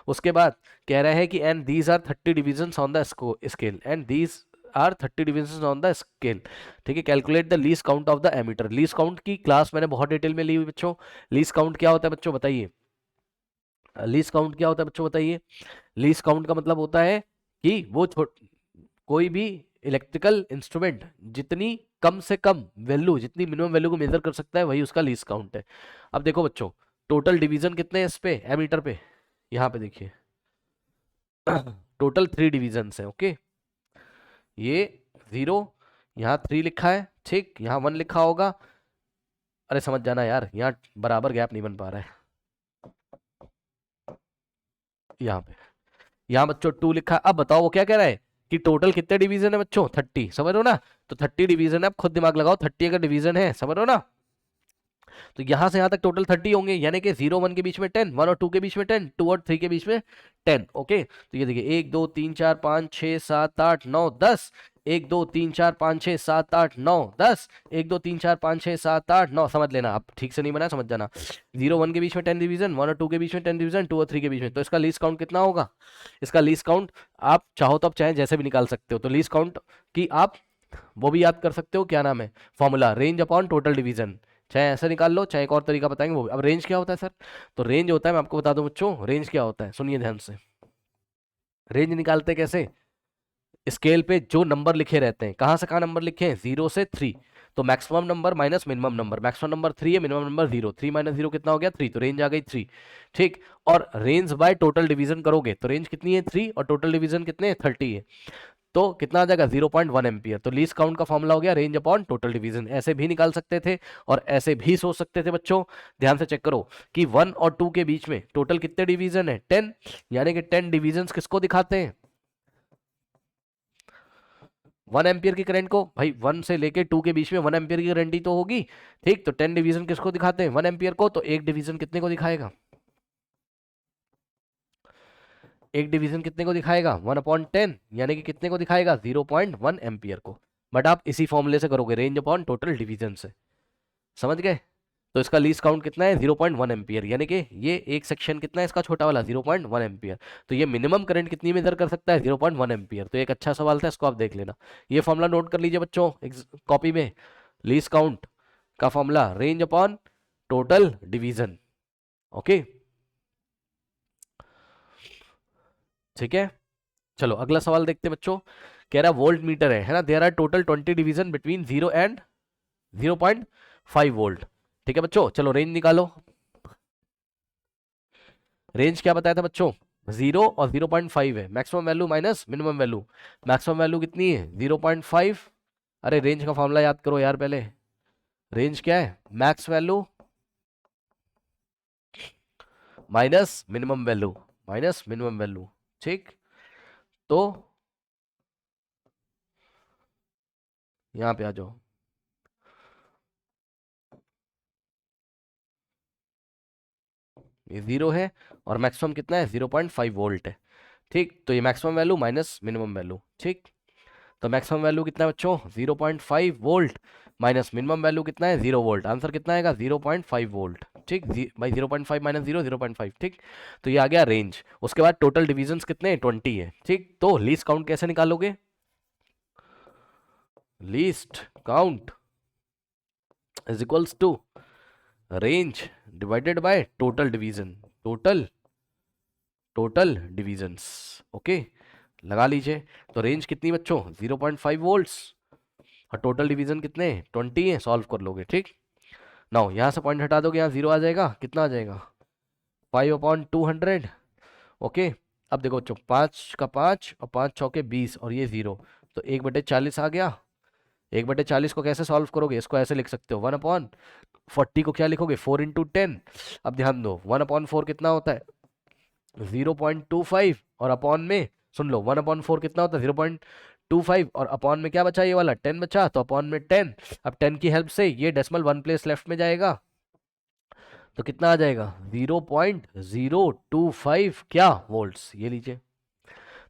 उसके बाद कह रहा है कि and these are 30 divisions on the scale, and these are 30 divisions on the scale, ठीक है। Calculate the least count of the ammeter, least count की क्लास मैंने बहुत डिटेल में ली हुई बच्चों। लीस्ट काउंट क्या होता है बच्चों बताइए, लीस्ट काउंट क्या होता है बच्चों बताइए। लीस्ट काउंट का मतलब होता है कि वो कोई भी इलेक्ट्रिकल इंस्ट्रूमेंट जितनी कम से कम वैल्यू, जितनी मिनिमम वैल्यू को मेजर कर सकता है, वही उसका लीस्ट काउंट है। अब देखो बच्चों, टोटल डिवीजन कितने हैं इस पे, एमीटर पे, यहाँ पे देखिए टोटल 3 डिवीजन है, ओके। ये 0, यहाँ 3 लिखा है, ठीक, यहाँ 1 लिखा होगा, अरे समझ जाना यार, यहाँ बराबर गैप नहीं बन पा रहा है, यहाँ पे, यहाँ बच्चों 2 लिखा है। अब बताओ वो क्या कह रहा है कि टोटल कितने डिवीजन है बच्चों, 30, समझ रहे हो ना। तो 30 डिवीजन है, अब खुद दिमाग लगाओ, 30 अगर डिवीजन है, समझ रहे हो ना। तो यहां से यहां तक टोटल 30 होंगे, यानी कि 0 1 के बीच में 10, 1 और 2 के बीच में 10, 2 और 3 के बीच में 10, ओके। तो ये देखिए 1 2 3 4 5 6 7 8 9 10, 1 2 3 4 5 6 7 8 9 10, 1 2 3 4 5 6 7 8 9, समझ लेना, आप ठीक से नहीं बना समझ जाना। 0 1 के बीच में 10 डिवीजन, 1 और 2 के बीच में 10 डिवीजन, 2 और 3 के बीच में, तो इसका लीस्ट काउंट कितना होगा? इसका लीस्ट काउंट आप चाहो तो आप चाहे जैसे भी निकाल सकते हो। तो लीस्ट काउंट की आप वो भी याद कर सकते हो, क्या नाम है, formula, range upon total division, चाहे ऐसा निकाल लो, चाहे एक और तरीका बताएंगे वो भी। अब रेंज क्या होता है सर? तो रेंज होता है, मैं आपको बता दूं बच्चों, रेंज क्या होता है, सुनिए ध्यान से। रेंज निकालते कैसे? स्केल पे जो नंबर लिखे रहते हैं, कहाँ से कहाँ नंबर लिखे हैं, 0 से 3, तो maximum number minus minimum number, maximum number 3 है, मिनिमम नंबर 0, 3 माइनस 0 कितना हो गया 3, तो रेंज आ गई 3। ठीक, और रेंज बाय टोटल डिवीजन करोगे तो रेंज कितनी है 3, और टोटल डिवीजन कितने हैं 30 है, तो कितना आ जाएगा 0.1 एम्पियर। तो लीस्ट काउंट का फॉर्मूला हो गया रेंज अपॉन टोटल डिवीजन। ऐसे भी निकाल सकते थे और ऐसे भी सोच सकते थे बच्चों। ध्यान से चेक करो कि 1 और 2 के बीच में टोटल कितने डिवीजन है 10, यानी कि 10 डिवीजन किसको दिखाते हैं, 1 एम्पियर की करंट को। भाई 1 से लेके 2 के बीच में 1 एम्पियर की करंट ही तो होगी। ठीक, तो 10 डिवीजन किसको दिखाते हैं 1 एम्पियर को, तो एक डिवीजन कितने को दिखाएगा, एक डिवीजन कितने को दिखाएगा 1/10, यानी कि कितने को दिखाएगा 0.1 एम्पियर को। बट आप इसी फॉर्मूले से करोगे रेंज अपॉन टोटल डिवीजन से, समझ गए? तो इसका लीस्ट काउंट कितना है 0.1 एम्पियर, यानी कि ये एक सेक्शन कितना है इसका छोटा वाला 0.1 एम्पियर। तो ये मिनिमम करंट कितनी मेजर कर सकता है 0.1 एम्पियर। तो एक अच्छा सवाल था, इसको आप देख लेना। ये फॉर्मूला नोट कर लीजिए बच्चों कॉपी में, लीस्ट काउंट का formula range upon total division. Okay, ठीक है, चलो अगला सवाल देखते हैं बच्चों। कह रहा वोल्ट मीटर है ना, there are total 20 division between 0 and 0.5 volt. ठीक है बच्चों, चलो रेंज निकालो। रेंज क्या बताया था बच्चों, 0 और 0.5 है, maximum value minus minimum value. Maximum value कितनी है 0.5। अरे रेंज का फॉर्मूला याद करो यार पहले, रेंज क्या है, max value minus minimum value, minus minimum value. ठीक, तो यहां पे आ जाओ, ये 0 है और मैक्सिमम कितना है 0.5 वोल्ट है। ठीक, तो ये maximum value minus minimum value. ठीक, तो मैक्सिमम वैल्यू कितना है बच्चों 0.5 वोल्ट, माइनस मिनिमम वैल्यू कितना है 0 वोल्ट, आंसर कितना आएगा 0.5 वोल्ट। ठीक, भाई 0.5 माइनस 0 0.5। ठीक, तो ये आ गया रेंज। उसके बाद टोटल डिविजन्स कितने हैं 20 है। ठीक, तो लीस्ट काउंट कैसे निकालोगे, least count is equals to range divided by total division, total total divisions. Okay, लगा लीजिए। तो रेंज कितनी बच्चों 0.5 वोल्ट्स, और टोटल डिवीजन कितने 20 है, सॉल्व कर लोगे। ठीक, नाउ यहाँ से पॉइंट हटा दोगे, यहाँ 0 आ जाएगा, कितना आ जाएगा 5/200। ओके, अब देखो बच्चों 5 का 5 और 5 चौके 20 और ये 0, तो 1/40 आ गया। 1/40 को कैसे सॉल्व करोगे, इसको ऐसे लिख सकते हो 1/40 को क्या लिखोगे 4 × 10। अब ध्यान दो 1/4 कितना होता है 0.25, और अपॉन में सुन लो 1/4 कितना होता है 0.25, और अपॉन में क्या बचा ये वाला 10 बचा, तो अपॉन में 10। अब 10 की हेल्प से ये डेसिमल 1 प्लेस लेफ्ट में जाएगा, तो कितना आ जाएगा 0.025 क्या वोल्ट्स, ये लीजिए।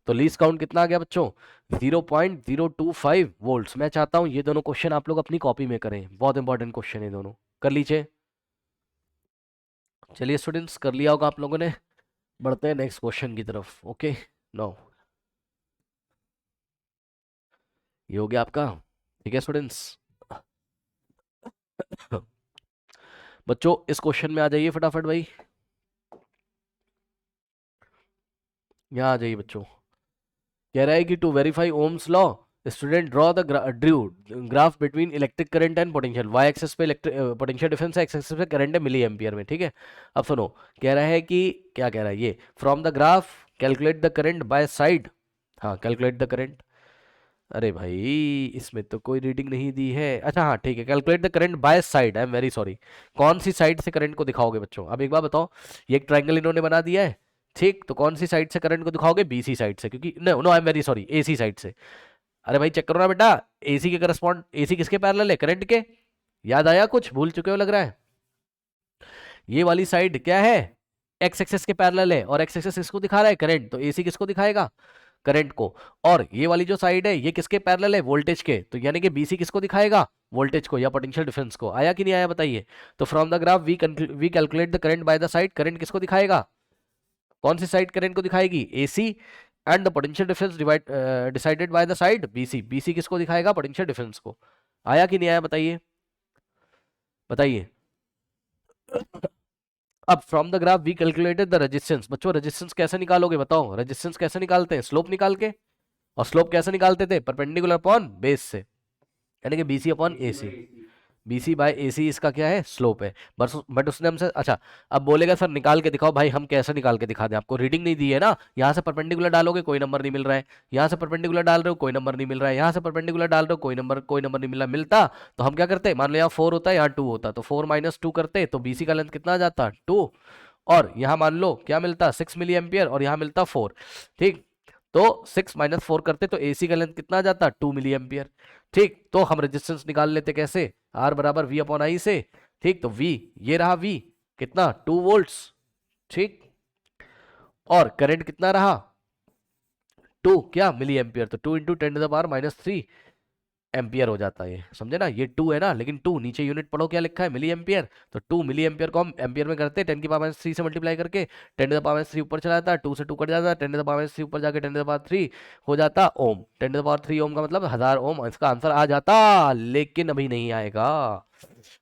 तो लीस्ट काउंट कितना आ गया बच्चों 0.025 वोल्ट्स। मैं चाहता हूं ये दोनों क्वेश्चन आप लोग अपनी कॉपी में करें, बहुत इंपॉर्टेंट क्वेश्चन है दोनों, कर लीजिए। चलिए स्टूडेंट्स, कर लिया होगा आप लोगों ने, बढ़ते हैं नेक्स्ट क्वेश्चन की तरफ। ओके, नो, ये हो गया आपका। ठीक है स्टूडेंट्स, बच्चों इस क्वेश्चन में आ जाइए फटाफट भाई, यहाँ आ जाइए बच्चों। कह रहा है कि to verify ohm's law student draw the drew graph between electric current and potential. Y axis पे पोटेंशियल डिफरेंस है, एक्स एक्सेस पे करंट है मिली एम्पियर में। ठीक है, अब सुनो, कह रहा है कि क्या कह रहा है ये, from the graph calculate the current by side. हाँ, कैलकुलेट द करंट, अरे भाई इसमें तो कोई रीडिंग नहीं दी है। अच्छा हाँ ठीक है, calculate the current by side, I am very sorry. कौन सी साइड से करंट को दिखाओगे बच्चों, अब एक बार बताओ, ये एक ट्रायंगल इन्होंने बना दिया है। ठीक, तो कौन सी साइड से करंट को दिखाओगे, बीसी साइड से, क्योंकि no no I am very sorry, AC side से। अरे भाई चेक करो ना बेटा, एसी के करस्पॉन्ड, एसी किसके पैरेलल है, करंट के। याद आया, कुछ भूल चुके हो लग रहा है। ये वाली साइड क्या है, एक्स एक्सेस के पैरेलल है, और एक्स एक्सेस किसको दिखा रहा है करंट, तो एसी किसको दिखाएगा करंट को। और ये वाली जो साइड है ये किसके पैरेलल है, वोल्टेज के, तो यानी कि बीसी किसको दिखाएगा, वोल्टेज को या पोटेंशियल डिफरेंस को। आया कि नहीं आया बताइए। तो from the graph we calculate the current by the side, current किसको दिखाएगा, कौन सी साइड करंट को दिखाएगी, AC, and the potential difference decided by the side BC, BC किसको दिखाएगा, पोटेंशियल डिफरेंस को। आया कि नहीं आया बताइए। बताइए। अब from the graph we calculated the resistance. बच्चों रेजिस्टेंस कैसे निकालोगे बताओ, रेजिस्टेंस कैसे निकालते हैं, स्लोप निकाल के। और स्लोप कैसे निकालते थे, परपेंडिकुलर अपॉन बेस से, यानी कि BC upon AC. BC by AC इसका क्या है, स्लोप है। बट उसने हमसे, अच्छा अब बोलेगा सर निकाल के दिखाओ, भाई हम कैसे निकाल के दिखा दें, आपको रीडिंग नहीं दी है ना, यहाँ से परपेंडिकुलर डालोगे कोई नंबर नहीं मिल रहा है, यहाँ से परपेंडिकुलर डाल रहे हो कोई नंबर नहीं मिल रहा है, यहाँ से परपेंडिकुलर डाल रहे हो कोई नंबर नहीं मिला मिलता। तो हम क्या करते, मान लो यहाँ 4 होता है यहाँ 2 होता, तो 4 माइनस 2 करते तो बीसी का लेंथ कितना आ जाता, 2। और यहाँ मान लो क्या मिलता, 6 मिली एम्पियर, और यहाँ मिलता 4। ठीक, तो 6 माइनस 4 करते तो एसी का लेंथ कितना आ जाता, 2 मिली एम्पियर। ठीक, तो हम रेजिस्टेंस निकाल लेते कैसे, आर बराबर वी अपॉन आई से। ठीक, तो वी ये रहा, वी कितना 2 वोल्ट्स। ठीक, और करंट कितना रहा 2 क्या मिली एम्पियर, तो 2 इंटू 10⁻³ एम्पियर हो जाता है ये, समझे ना, ये 2 है ना, लेकिन 2 नीचे यूनिट पढ़ो क्या लिखा है, मिली एम्पियर। तो 2 मिली एम्पियर को हम एम्पियर में करते हैं 10⁻³ से मल्टीप्लाई करके, 10⁻³ ऊपर चला जाता है, 2 से 2 कट जाता है, 10⁻³ ऊपर जाके 10⁻³ हो जाता ओम, 10⁻³ ओम का मतलब 1000 ओम, इसका आंसर आ जाता, लेकिन अभी नहीं आएगा।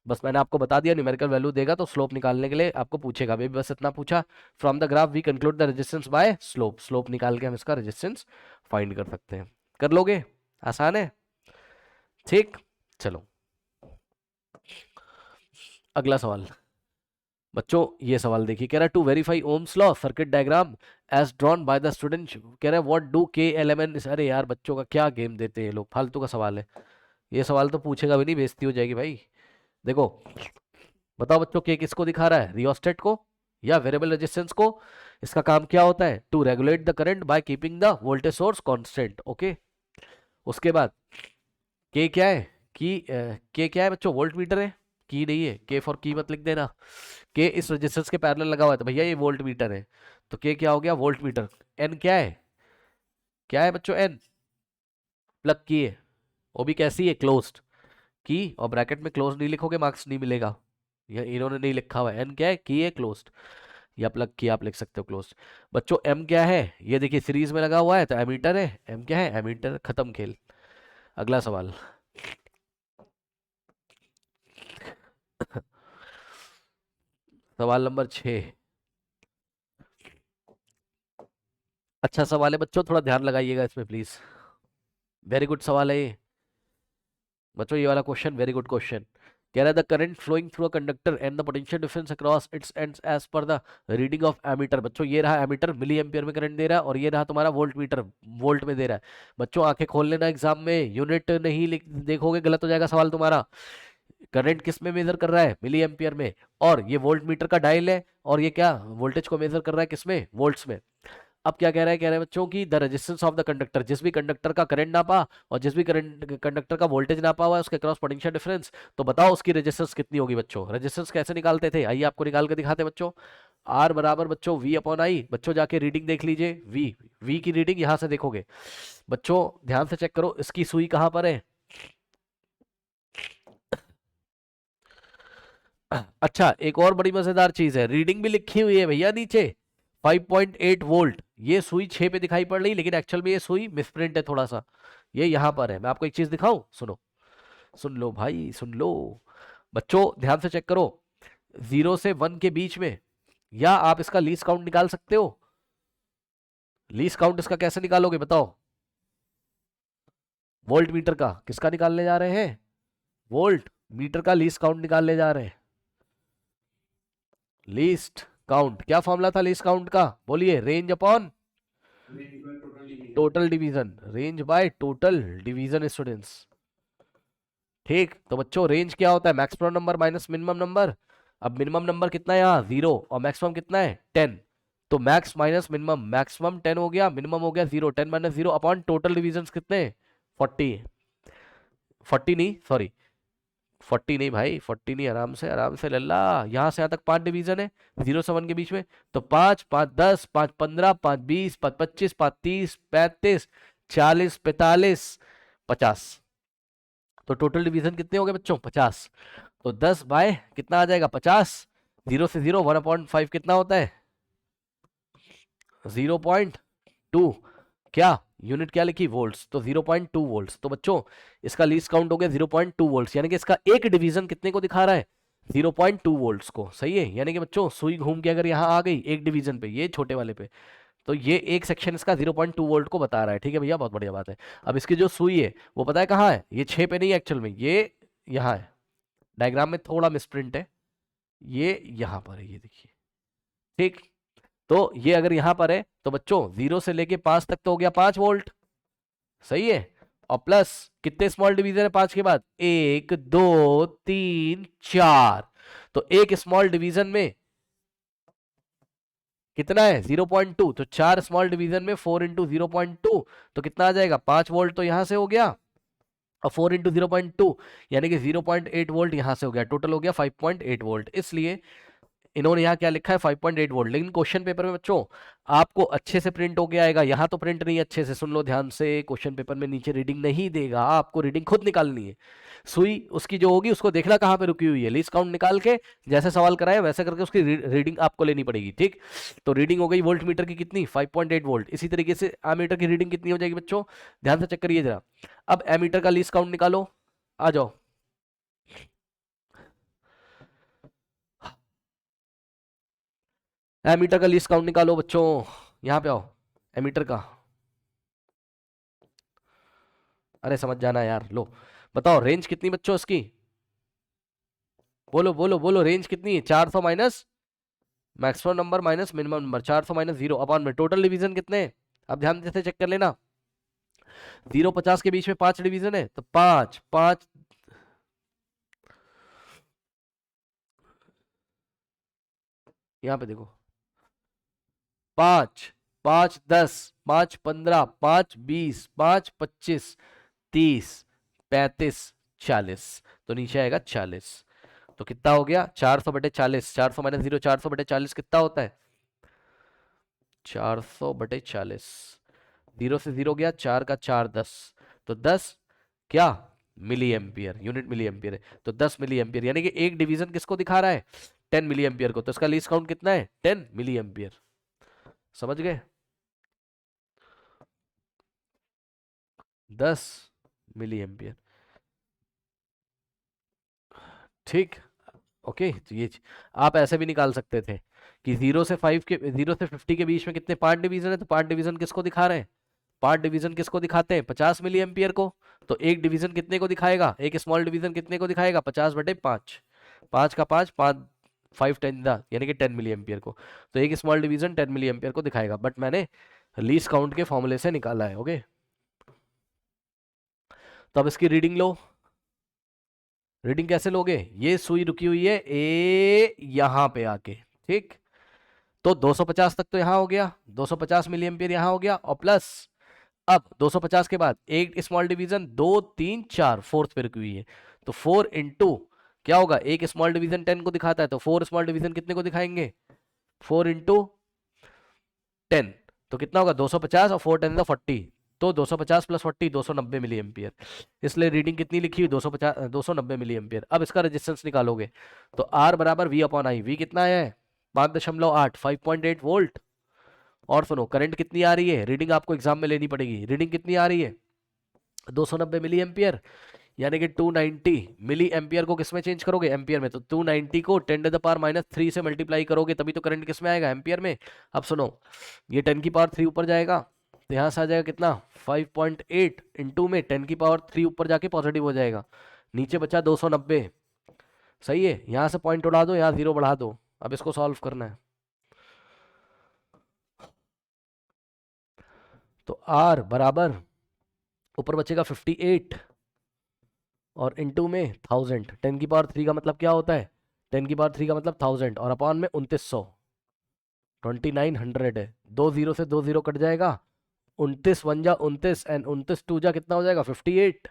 बस मैंने आपको बता दिया, न्यूमेरिकल वैल्यू देगा तो स्लोप निकालने के लिए आपको पूछेगा, अभी बस इतना पूछा, from the graph we conclude the resistance by slope, slope निकाल के हम इसका रेजिस्टेंस फाइंड कर सकते हैं। कर लोगे, आसान है। ठीक, चलो अगला सवाल। बच्चों ये सवाल देखिए, कह रहा है to verify ohm's law circuit diagram as drawn by the student, कह रहा है what do K L M N. अरे यार बच्चों का क्या गेम देते हैं ये लोग, फालतू का सवाल है ये, सवाल तो पूछेगा भी नहीं, बेइज्जती हो जाएगी भाई। देखो बताओ बच्चों, के किसको दिखा रहा है, रियोस्टेट को या वेरिएबल रेजिस्टेंस को। इसका काम क्या होता है, to regulate the current by keeping the voltage source constant. Okay, उसके बाद के क्या है, के क्या है बच्चों, वोल्ट मीटर है, की नहीं है, के फॉर की मत लिख देना। के इस रेजिस्टेंस के पैरेलल लगा हुआ है तो भैया ये वोल्ट मीटर है, तो के क्या हो गया, वोल्ट मीटर। एन क्या है, क्या है बच्चों, एन प्लग की है, वो भी कैसी है, क्लोज्ड की, और ब्रैकेट में क्लोज नहीं लिखोगे मार्क्स नहीं मिलेगा, ये इन्होंने नहीं लिखा हुआ है, एन क्या है, की है क्लोज्ड, या प्लग की आप लिख सकते हो क्लोज्ड। बच्चों एम क्या है, ये देखिए सीरीज में लगा हुआ है तो एमीटर है, एम क्या है, एमीटर, खत्म खेल। अगला सवाल। सवाल नंबर 6, अच्छा सवाल है बच्चों, थोड़ा ध्यान लगाइएगा इसमें प्लीज, वेरी गुड सवाल है ये बच्चों, ये वाला क्वेश्चन वेरी गुड क्वेश्चन। कह रहा है the current flowing through a conductor and the potential difference across its ends as per the reading of ammeter. बच्चों ये रहा एमीटर, मिली एम्पियर में करंट दे रहा है, और ये रहा तुम्हारा वोल्ट मीटर, वोल्ट में दे रहा है। बच्चों आंखें खोल लेना, एग्जाम में यूनिट नहीं देखोगे गलत हो जाएगा सवाल तुम्हारा। करंट किस में मेजर कर रहा है, मिली एम्पियर में, और ये वोल्ट मीटर का डायल है, और ये क्या वोल्टेज को मेजर कर रहा है किसमें, वोल्ट्स में। अब क्या कह रहा है, कह रहा है बच्चों की the resistance of the conductor, जिस भी कंडक्टर का करंट नापा और जिस भी करंट कंडक्टर का वोल्टेज नापा हुआ है उसके क्रॉस पोटेंशियल डिफरेंस, तो बताओ उसकी रेजिस्टेंस कितनी होगी। बच्चों रेजिस्टेंस कैसे निकालते थे, आइए आपको निकाल के दिखाते हैं बच्चों। आर बराबर बच्चों वी अपॉन आई, बच्चों जाके रीडिंग देख लीजिए, वी की रीडिंग यहां से देखोगे बच्चों, ध्यान से चेक करो इसकी सुई कहां पर है। अच्छा एक और बड़ी मजेदार चीज है, रीडिंग भी लिखी हुई है भैया नीचे, 5.8 वोल्ट, ये सुई 6 पे दिखाई पड़ रही, लेकिन एक्चुअल में ये सुई मिसप्रिंट है थोड़ा सा, ये यहां पर है। मैं आपको एक चीज दिखाऊं, सुनो, सुन लो भाई सुन लो, बच्चों ध्यान से चेक करो, 0 से 1 के बीच में, या आप इसका लीस्ट काउंट निकाल सकते हो। लीस्ट काउंट इसका कैसे निकालोगे बताओ, वोल्ट मीटर का किसका निकालने जा रहे हैं, वोल्ट मीटर का लीस्ट काउंट निकालने जा रहे हैं। लीस्ट काउंट क्या फॉर्मूला था लीस्ट काउंट का, बोलिए, range upon total division, range bye total division students. ठीक, तो बच्चों रेंज क्या होता है, maximum number minus minimum number. अब मिनिमम नंबर कितना है यहाँ 0, और मैक्सिमम कितना है 10, तो मैक्स माइनस मिनिमम, मैक्सिमम 10 हो गया, मिनिमम हो गया 0, 10 माइनस 0 अपॉन टोटल डिवीजन कितने, 40, 40 नहीं सॉरी 40 नहीं भाई, 40 नहीं, आराम से लल्ला, यहाँ से यहाँ तक 5 डिवीजन है 0 से 1 के बीच में, तो 5 5 10 5 15 5 20 5 25 5 30 35 40 45 50, तो टोटल डिवीजन कितने हो गए बच्चों 50, तो 10 बाय कितना आ जाएगा 50, 0 से 0 1/5 कितना होता है 0.2, क्या यूनिट क्या लिखी वोल्ट्स, तो 0.2 वोल्ट्स। तो बच्चों इसका लीस्ट काउंट हो गया 0.2 वोल्ट्स, यानी कि इसका एक डिवीजन कितने को दिखा रहा है, 0.2 वोल्ट्स को, सही है। यानी कि बच्चों सुई घूम के अगर यहाँ आ गई एक डिवीजन पे, ये छोटे वाले पे, तो ये एक सेक्शन इसका 0.2 वोल्ट को बता रहा है। ठीक है भैया, बहुत बढ़िया बात है। अब इसकी जो सुई है वो पता है कहाँ है, ये 6 पे नहीं है एक्चुअल में, ये यहाँ है। डायग्राम में थोड़ा मिसप्रिंट है, ये यहाँ पर है, ये देखिए। ठीक, तो ये अगर यहाँ पर है तो बच्चों 0 से लेके 5 तक तो हो गया 5 वोल्ट, सही है। और प्लस कितने स्मॉल डिवीजन है 5 के बाद, 1 2 3 4, तो एक स्मॉल डिवीजन में कितना है 0.2, तो 4 स्मॉल डिवीजन में 4 इंटू 0.2, तो कितना आ जाएगा 5 वोल्ट, तो यहां से हो गया। और 4 इंटू 0.2 यानी कि 0.8 वोल्ट यहां से हो गया, टोटल हो गया 5.8 वोल्ट। इसलिए इन्होंने यहाँ क्या लिखा है 5.8 वोल्ट। लेकिन क्वेश्चन पेपर में बच्चों आपको अच्छे से प्रिंट होके आएगा, यहाँ तो प्रिंट नहीं, अच्छे से सुन लो ध्यान से, क्वेश्चन पेपर में नीचे रीडिंग नहीं देगा, आपको रीडिंग खुद निकालनी है। सुई उसकी जो होगी उसको देखना कहाँ पे रुकी हुई है, लीस्ट काउंट निकाल के जैसे सवाल कराया वैसे करके उसकी रीडिंग आपको लेनी पड़ेगी। ठीक, तो रीडिंग हो गई वोल्ट मीटर की कितनी, 5.8 वोल्ट। इसी तरीके से एमीटर की रीडिंग कितनी हो जाएगी बच्चों, ध्यान से चेक करिए जरा। अब एमीटर का लीस्ट काउंट निकालो, आ जाओ। एमीटर का लीस्ट काउंट निकालो बच्चों, यहाँ पे आओ। एमीटर का, अरे समझ जाना यार, लो बताओ रेंज कितनी बच्चों इसकी, बोलो बोलो बोलो, रेंज कितनी है, 400 minus maximum number minus minimum number, 400 minus 0 upon में टोटल डिवीजन कितने हैं? अब ध्यान से चेक कर लेना, 0 50 के बीच में 5 डिवीजन है, तो 5 5, यहाँ पे देखो, 5 5 10, 5 15, 5 20, 5 25, 30, 35, 40, तो नीचे आएगा 40। तो कितना हो गया 400/40, 400 माइनस 0, 400/40 कितना होता है 400/40, 0 से 0 गया, 4 का 4 10, तो 10 क्या milli ampere, unit milli ampere है, तो 10 मिली एम्पियर, यानी कि एक डिवीजन किसको दिखा रहा है 10 मिली एम्पियर को, तो इसका लीस्ट काउंट कितना है 10 मिली एम्पियर। समझ गए, 10 मिली एम्पियर। ठीक, ओके, तो ये आप ऐसे भी निकाल सकते थे कि 0 से 50 के बीच में कितने 5 डिवीजन है, तो 5 डिवीजन किसको दिखा रहे हैं, 5 डिवीजन किसको दिखाते हैं 50 मिली एम्पियर को, तो एक डिवीजन कितने को दिखाएगा, एक स्मॉल डिवीजन कितने को दिखाएगा 50/5, 5 का 5 5, 5 10 दा यानी कि 10 मिली एम्पियर को, तो एक स्मॉल डिवीजन 10 मिली एम्पियर को दिखाएगा, बट मैंने लीस्ट काउंट के फॉर्मूले से निकाला है। ओके, तो अब इसकी रीडिंग लो। रीडिंग कैसे लोगे, ये सुई रुकी हुई है ए यहां पे आके, ठीक, तो 250 तक तो यहां हो गया, 250 मिली एम्पियर यहां हो गया, और प्लस अब 250 के बाद एक स्मॉल डिवीजन 2 3 4 फोर्थ पे रुकी हुई है, तो 4 इंटू क्या होगा, एक स्मॉल डिवीजन 10 को दिखाता है, तो 4 स्मॉल डिवीजन कितने को दिखाएंगे 4 इंटू 10, तो कितना होगा 250, और 4 10 40, तो 250 प्लस 40 290 मिली एम्पियर, इसलिए रीडिंग कितनी लिखी हुई 250 290 मिली एम्पियर। अब इसका रेजिस्टेंस निकालोगे तो आर बराबर वी अपॉन आई, वी कितना है 5.8, 5.8 वोल्ट। और सुनो करंट कितनी आ रही है, रीडिंग आपको एग्जाम में लेनी पड़ेगी, रीडिंग कितनी आ रही है 290 मिली एम्पियर, यानी कि 290 मिली एम्पियर को किसमें चेंज करोगे एम्पियर में, तो 290 को 10⁻³ से मल्टीप्लाई करोगे तभी तो करंट किसमें आएगा एम्पियर में। अब सुनो ये 10⁻³ ऊपर जाएगा, तो यहाँ से आ जाएगा कितना 5.8 इंटू में 10⁻³ ऊपर जाके पॉजिटिव हो जाएगा, नीचे बचा 290, सही है। यहाँ से पॉइंट उड़ा दो, यहाँ 0 बढ़ा दो, अब इसको सॉल्व करना है, तो आर बराबर ऊपर बचेगा 58 और इनटू में 1000, 10⁻³ का मतलब क्या होता है 10⁻³ का मतलब 1000, और अपॉन में 2900, 2900 है, 2 0 से 2 0 कट जाएगा, 29 1 जा 29 एंड 29 2 जा कितना हो जाएगा 58।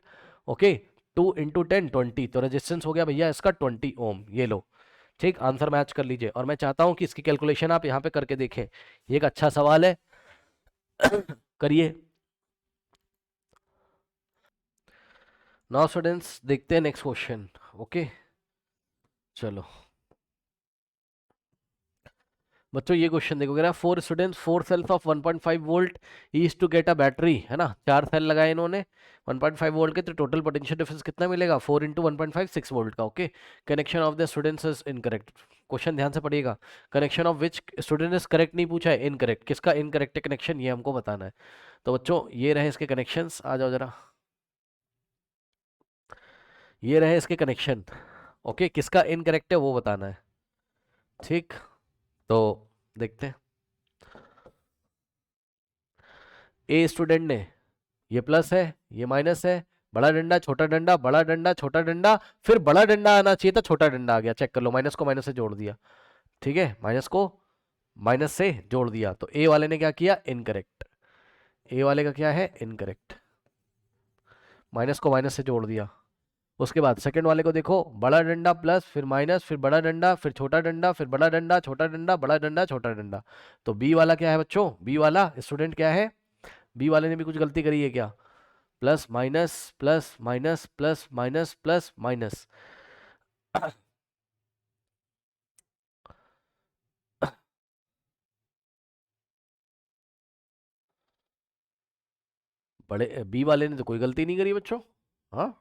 ओके, 2 इंटू 10 20, तो रेजिस्टेंस हो गया भैया इसका 20 ओम, ये लो। ठीक, आंसर मैच कर लीजिए, और मैं चाहता हूं कि इसकी कैलकुलेशन आप यहाँ पे करके देखें, ये एक अच्छा सवाल है करिए। नाउ स्टूडेंट्स देखते हैं नेक्स्ट क्वेश्चन। ओके, चलो बच्चों ये क्वेश्चन देखो, कह रहा है 4 students 4 cells of 1.5 volt each to get a battery, है ना, 4 सेल लगाए इन्होंने 1.5 वोल्ट के, तो टोटल पोटेंशियल डिफरेंस कितना मिलेगा, 4 इंटू 1.5 6 वोल्ट का। Okay, connection of the students is incorrect. Question ध्यान से पढ़िएगा, connection of which student is correct नहीं पूछा है, इनकरेक्ट। किसका इनकरेक्ट है कनेक्शन, ये हमको बताना है। तो बच्चों ये रहे इसके कनेक्शंस, आ जाओ जरा, ये रहे इसके कनेक्शन। ओके, किसका इनकरेक्ट है वो बताना है, ठीक। तो देखते हैं, ए स्टूडेंट ने, ये प्लस है ये माइनस है, बड़ा डंडा छोटा डंडा, बड़ा डंडा छोटा डंडा, फिर बड़ा डंडा आना चाहिए था, छोटा डंडा आ गया, चेक कर लो, माइनस को माइनस से जोड़ दिया, ठीक है, माइनस को माइनस से जोड़ दिया, तो ए वाले ने क्या किया, इनकरेक्ट। ए वाले का क्या है, इनकरेक्ट, माइनस को माइनस से जोड़ दिया। उसके बाद सेकंड वाले को देखो, बड़ा डंडा प्लस फिर माइनस फिर बड़ा डंडा फिर छोटा डंडा फिर बड़ा डंडा छोटा डंडा बड़ा डंडा छोटा डंडा। तो बी वाला क्या है बच्चों, बी वाला स्टूडेंट क्या है, बी वाले ने भी कुछ गलती करी है क्या, plus minus plus minus plus minus plus minus. बड़े बी वाले ने तो कोई गलती नहीं करी बच्चों। हाँ,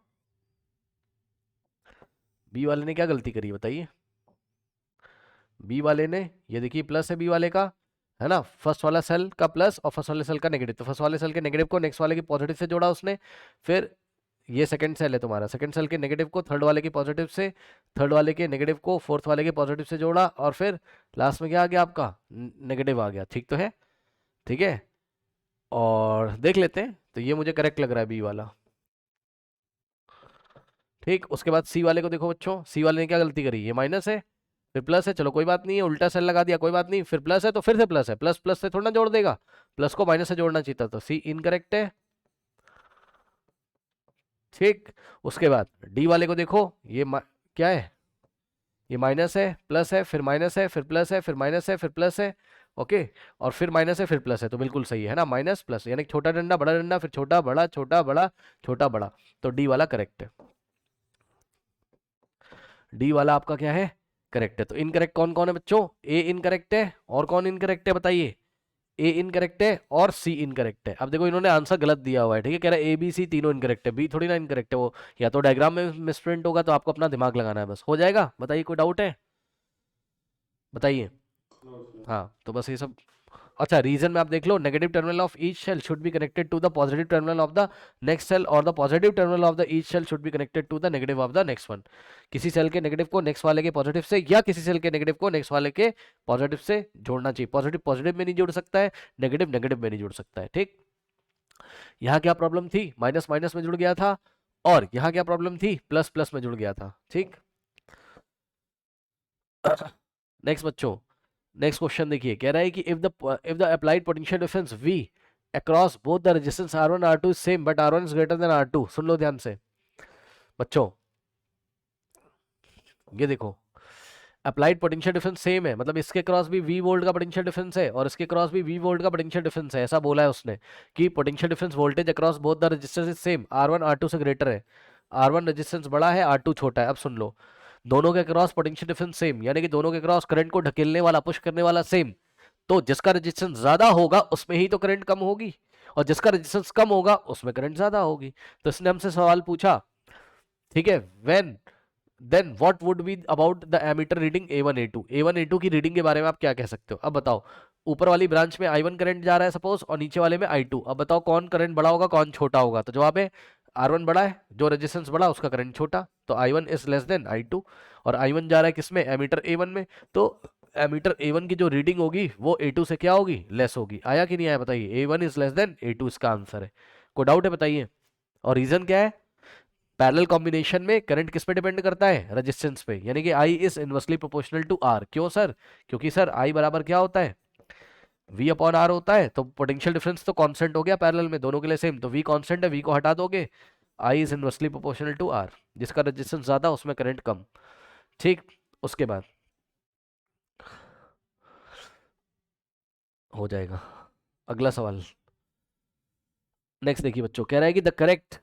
बी वाले ने क्या गलती करी बताइए, बी वाले ने, ये देखिए प्लस है बी वाले का, है ना, फर्स्ट वाला सेल का प्लस और फर्स्ट वाले सेल का नेगेटिव, तो फर्स्ट वाले सेल के नेगेटिव को नेक्स्ट वाले के पॉजिटिव से जोड़ा उसने, फिर ये सेकंड सेल है तुम्हारा, सेकंड सेल के नेगेटिव को थर्ड वाले के पॉजिटिव से, थर्ड वाले के नेगेटिव को फोर्थ वाले के पॉजिटिव से जोड़ा, और फिर लास्ट में क्या आ गया आपका, नेगेटिव आ गया, ठीक तो है, ठीक है। और देख लेते हैं, तो ये मुझे करेक्ट लग रहा है बी वाला, ठीक। उसके बाद सी वाले को देखो बच्चों, सी वाले ने क्या गलती करी, ये माइनस है फिर प्लस है, चलो कोई बात नहीं है, उल्टा सेल लगा दिया कोई बात नहीं, फिर प्लस है तो फिर से प्लस है, प्लस प्लस से थोड़ा ना जोड़ देगा, प्लस को माइनस से जोड़ना चाहिए था, तो सी इनकरेक्ट है, ठीक। उसके बाद डी वाले को देखो, ये क्या है, ये माइनस है प्लस है फिर माइनस है फिर प्लस है फिर माइनस है फिर प्लस है, ओके, और फिर माइनस है फिर प्लस है, तो बिल्कुल सही है ना, माइनस प्लस यानी छोटा डंडा बड़ा डंडा फिर छोटा बड़ा छोटा बड़ा छोटा बड़ा, तो डी वाला करेक्ट है, डी वाला आपका क्या है, करेक्ट है। तो इनकरेक्ट कौन कौन है बच्चों, ए इनकरेक्ट है, और कौन इनकरेक्ट है बताइए, ए इनकरेक्ट है और सी इनकरेक्ट है। अब देखो इन्होंने आंसर गलत दिया हुआ है, ठीक है, कह रहा है ए बी सी तीनों इनकरेक्ट है, बी थोड़ी ना इनकरेक्ट है वो, या तो डायग्राम में मिसप्रिंट होगा, तो आपको अपना दिमाग लगाना है, बस हो जाएगा, बताइए कोई डाउट है बताइए। हाँ तो बस ये सब। अच्छा, रीजन में आप देख लो, negative terminal of each cell should be connected to the positive terminal of the next cell, और the positive terminal of the each cell should be connected to the negative of the next one. किसी cell के negative को next वाले के positive से, या किसी cell के नेगेटिव को नेक्स्ट वाले के पॉजिटिव से जोड़ना चाहिए, पॉजिटिव पॉजिटिव में नहीं जोड़ सकता है, नेगेटिव नेगेटिव में नहीं जोड़ सकता है, ठीक। यहाँ क्या प्रॉब्लम थी, माइनस माइनस में जुड़ गया था, और यहाँ क्या प्रॉब्लम थी, प्लस प्लस में जुड़ गया था, ठीक। नेक्स्ट बच्चों, नेक्स्ट क्वेश्चन देखिए, कह रहा है कि if the applied potential difference V across both the resistance R1 R2 is same but R1 is greater than R2, सुन लो ध्यान से बच्चों, ये देखो, अप्लाइड पोटेंशियल डिफरेंस सेम है, मतलब इसके क्रॉस भी V वोल्ट का पोटेंशियल डिफरेंस है और इसके क्रॉस भी V वोल्ट का पोटेंशियल डिफरेंस है, ऐसा बोला है उसने कि potential difference voltage across both the resistance is same, R1 R2 से ग्रेटर है, R1 रेजिस्टेंस बड़ा है R2 छोटा है। अब सुन लो, दोनों के क्रॉस पोटेंशियल डिफरेंस सेम, यानी कि दोनों के क्रॉस करंट को ढकेलने वाला पुश करने वाला सेम, तो जिसका रेजिस्टेंस ज्यादा होगा उसमें ही तो करंट कम होगी, और जिसका रेजिस्टेंस कम होगा उसमें करंट ज्यादा होगी। तो इसने हमसे सवाल पूछा, ठीक है, when then what would be about the ammeter reading A1 A2, A1 A2 की रीडिंग के बारे में आप क्या कह सकते हो। अब बताओ, ऊपर वाली ब्रांच में I1 करंट जा रहा है सपोज, और नीचे वाले में I2, अब बताओ कौन करंट बड़ा होगा कौन छोटा होगा, तो जवाब है R1 बड़ा है, जो रेजिस्टेंस बड़ा उसका करंट छोटा, तो I1 is less than I2, और I1 जा रहा है किसमें, एमीटर A1 में, तो एमीटर A1 की जो रीडिंग होगी वो A2 से क्या होगी, लेस होगी। आया कि नहीं आया बताइए, A1 is less than A2 इसका आंसर है। कोई डाउट है बताइए, और रीजन क्या है, पैरेलल कॉम्बिनेशन में करंट किस पे डिपेंड करता है, रेजिस्टेंस पे, यानी कि I is inversely proportional to R। क्यों सर, क्योंकि सर I बराबर क्या होता है, V अपॉन R होता है, तो पोटेंशियल डिफरेंस तो कांस्टेंट हो गया पैरेलल में, दोनों के लिए सेम, तो V कांस्टेंट है, V को हटा दोगे, I is inversely proportional to R, जिसका रेजिस्टेंस ज्यादा उसमें करंट कम, ठीक। उसके बाद हो जाएगा अगला सवाल। नेक्स्ट देखिए बच्चों, कह रहा है कि the correct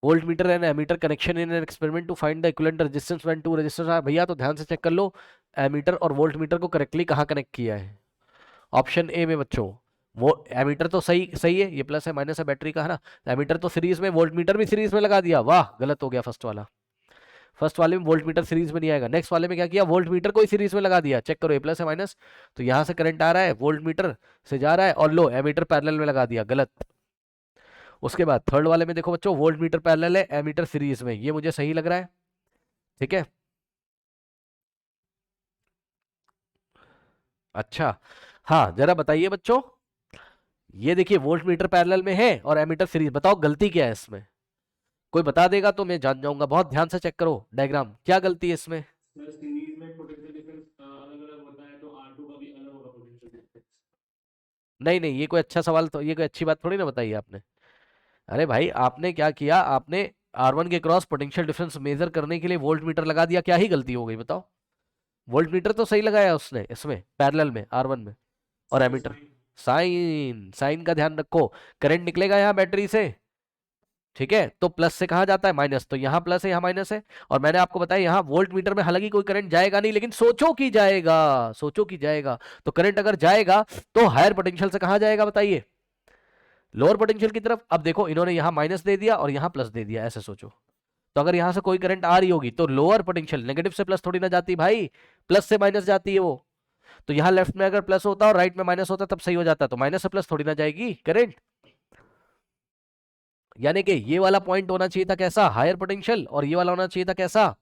voltmeter and ammeter connection in an experiment to find the equivalent resistance when two resistors are. भैया तो ध्यान से चेक कर लो, एमीटर और वोल्टमीटर को करेक्टली कहाँ कनेक्ट किया है, ऑप्शन ए में बच्चों, वो एमीटर तो सही सही है, ये प्लस है माइनस है बैटरी का है ना, एमीटर तो सीरीज में, वोल्ट मीटर भी सीरीज में लगा दिया, वाह गलत हो गया फर्स्ट वाला। फर्स्ट वाले में वोल्ट मीटर सीरीज में नहीं आएगा, नेक्स्ट वाले में क्या किया, वोल्ट मीटर को ही सीरीज में लगा दिया, चेक करो ये प्लस है माइनस, तो यहां से करंट आ रहा है वोल्ट मीटर से जा रहा है, और लो एमीटर पैरेलल में लगा दिया, गलत। उसके बाद थर्ड वाले में देखो बच्चों, वोल्ट मीटर पैरेलल है, एमीटर सीरीज में, ये मुझे सही लग रहा है, ठीक है। अच्छा, हाँ जरा बताइए बच्चों, ये देखिए वोल्ट मीटर पैरेलल में है और एमीटर सीरीज, बताओ गलती क्या है इसमें, कोई बता देगा तो मैं जान जाऊंगा, बहुत ध्यान से चेक करो डायग्राम, क्या गलती है इसमें। सर सीरीज में पोटेंशियल डिफरेंस अलग अलग होता है तो R2 का भी अलग होगा पोटेंशियल डिफरेंस। नहीं नहीं, ये कोई अच्छा सवाल, तो ये कोई अच्छी बात थोड़ी ना बताई आपने। अरे भाई आपने क्या किया, आपने R1 के क्रॉस पोटेंशियल डिफरेंस मेजर करने के लिए वोल्ट मीटर लगा दिया, क्या ही गलती हो गई बताओ। वोल्ट मीटर तो सही लगाया उसने इसमें पैरेलल में R1 में, और sir ammeter, sign. Sign sign का ध्यान रखो, करंट निकलेगा यहाँ बैटरी से, ठीक है, तो प्लस से कहा जाता है माइनस, तो यहाँ प्लस है यहाँ माइनस है, और मैंने आपको बताया यहाँ वोल्ट मीटर में हालांकि कोई करंट जाएगा नहीं, लेकिन सोचो कि जाएगा, सोचो कि जाएगा, तो करंट अगर जाएगा तो हायर पोटेंशियल से कहा जाएगा बताइए, लोअर पोटेंशियल की तरफ। अब देखो इन्होंने यहाँ माइनस दे दिया और यहाँ प्लस दे दिया, ऐसे सोचो, तो अगर यहां से कोई करंट आ रही होगी तो लोअर पोटेंशियल, नेगेटिव से प्लस थोड़ी ना जाती भाई, प्लस से माइनस जाती है वो, तो यहाँ लेफ्ट में अगर प्लस होता और राइट में माइनस होता तब सही हो जाता, तो माइनस से प्लस थोड़ी ना जाएगी करंट, यानी कि ये वाला पॉइंट होना चाहिए था कैसा, हायर पोटेंशियल, और ये वाला होना चाहिए था कैसा,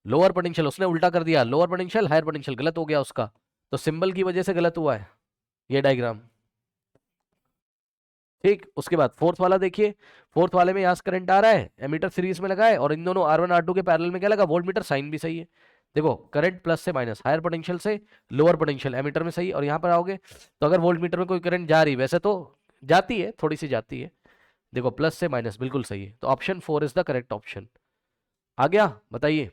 लोअर पोटेंशियल, उसने उल्टा कर दिया, लोअर पोटेंशियल हायर पोटेंशियल, गलत हो गया उसका, तो सिंबल की वजह से गलत हुआ है ये डायग्राम, ठीक। उसके बाद फोर्थ वाला देखिए, फोर्थ वाले में यहाँ से करंट आ रहा है, एमीटर सीरीज में लगा है, और इन दोनों R1 R2 के पैरेलल में क्या लगा, वोल्ट मीटर, साइन भी सही है, देखो करंट प्लस से माइनस, हायर पोटेंशियल से लोअर पोटेंशियल, एमीटर में सही, और यहाँ पर आओगे तो अगर वोल्ट मीटर में कोई करंट जा रही, वैसे तो जाती है थोड़ी सी जाती है, देखो प्लस से माइनस बिल्कुल सही है, तो option 4 is the correct option. आ गया, बताइए।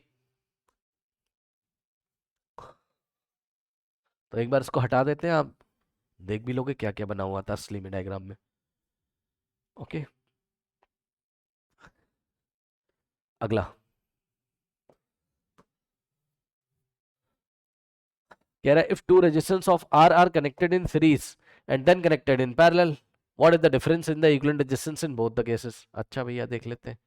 तो एक बार इसको हटा देते हैं, आप देख भी लोगे क्या क्या बना हुआ था असली में डायग्राम में, ओके। अगला कह रहा है, if two resistance of R are connected in series and then connected in parallel, what is the difference in the equivalent resistance in both the cases. अच्छा भैया देख लेते हैं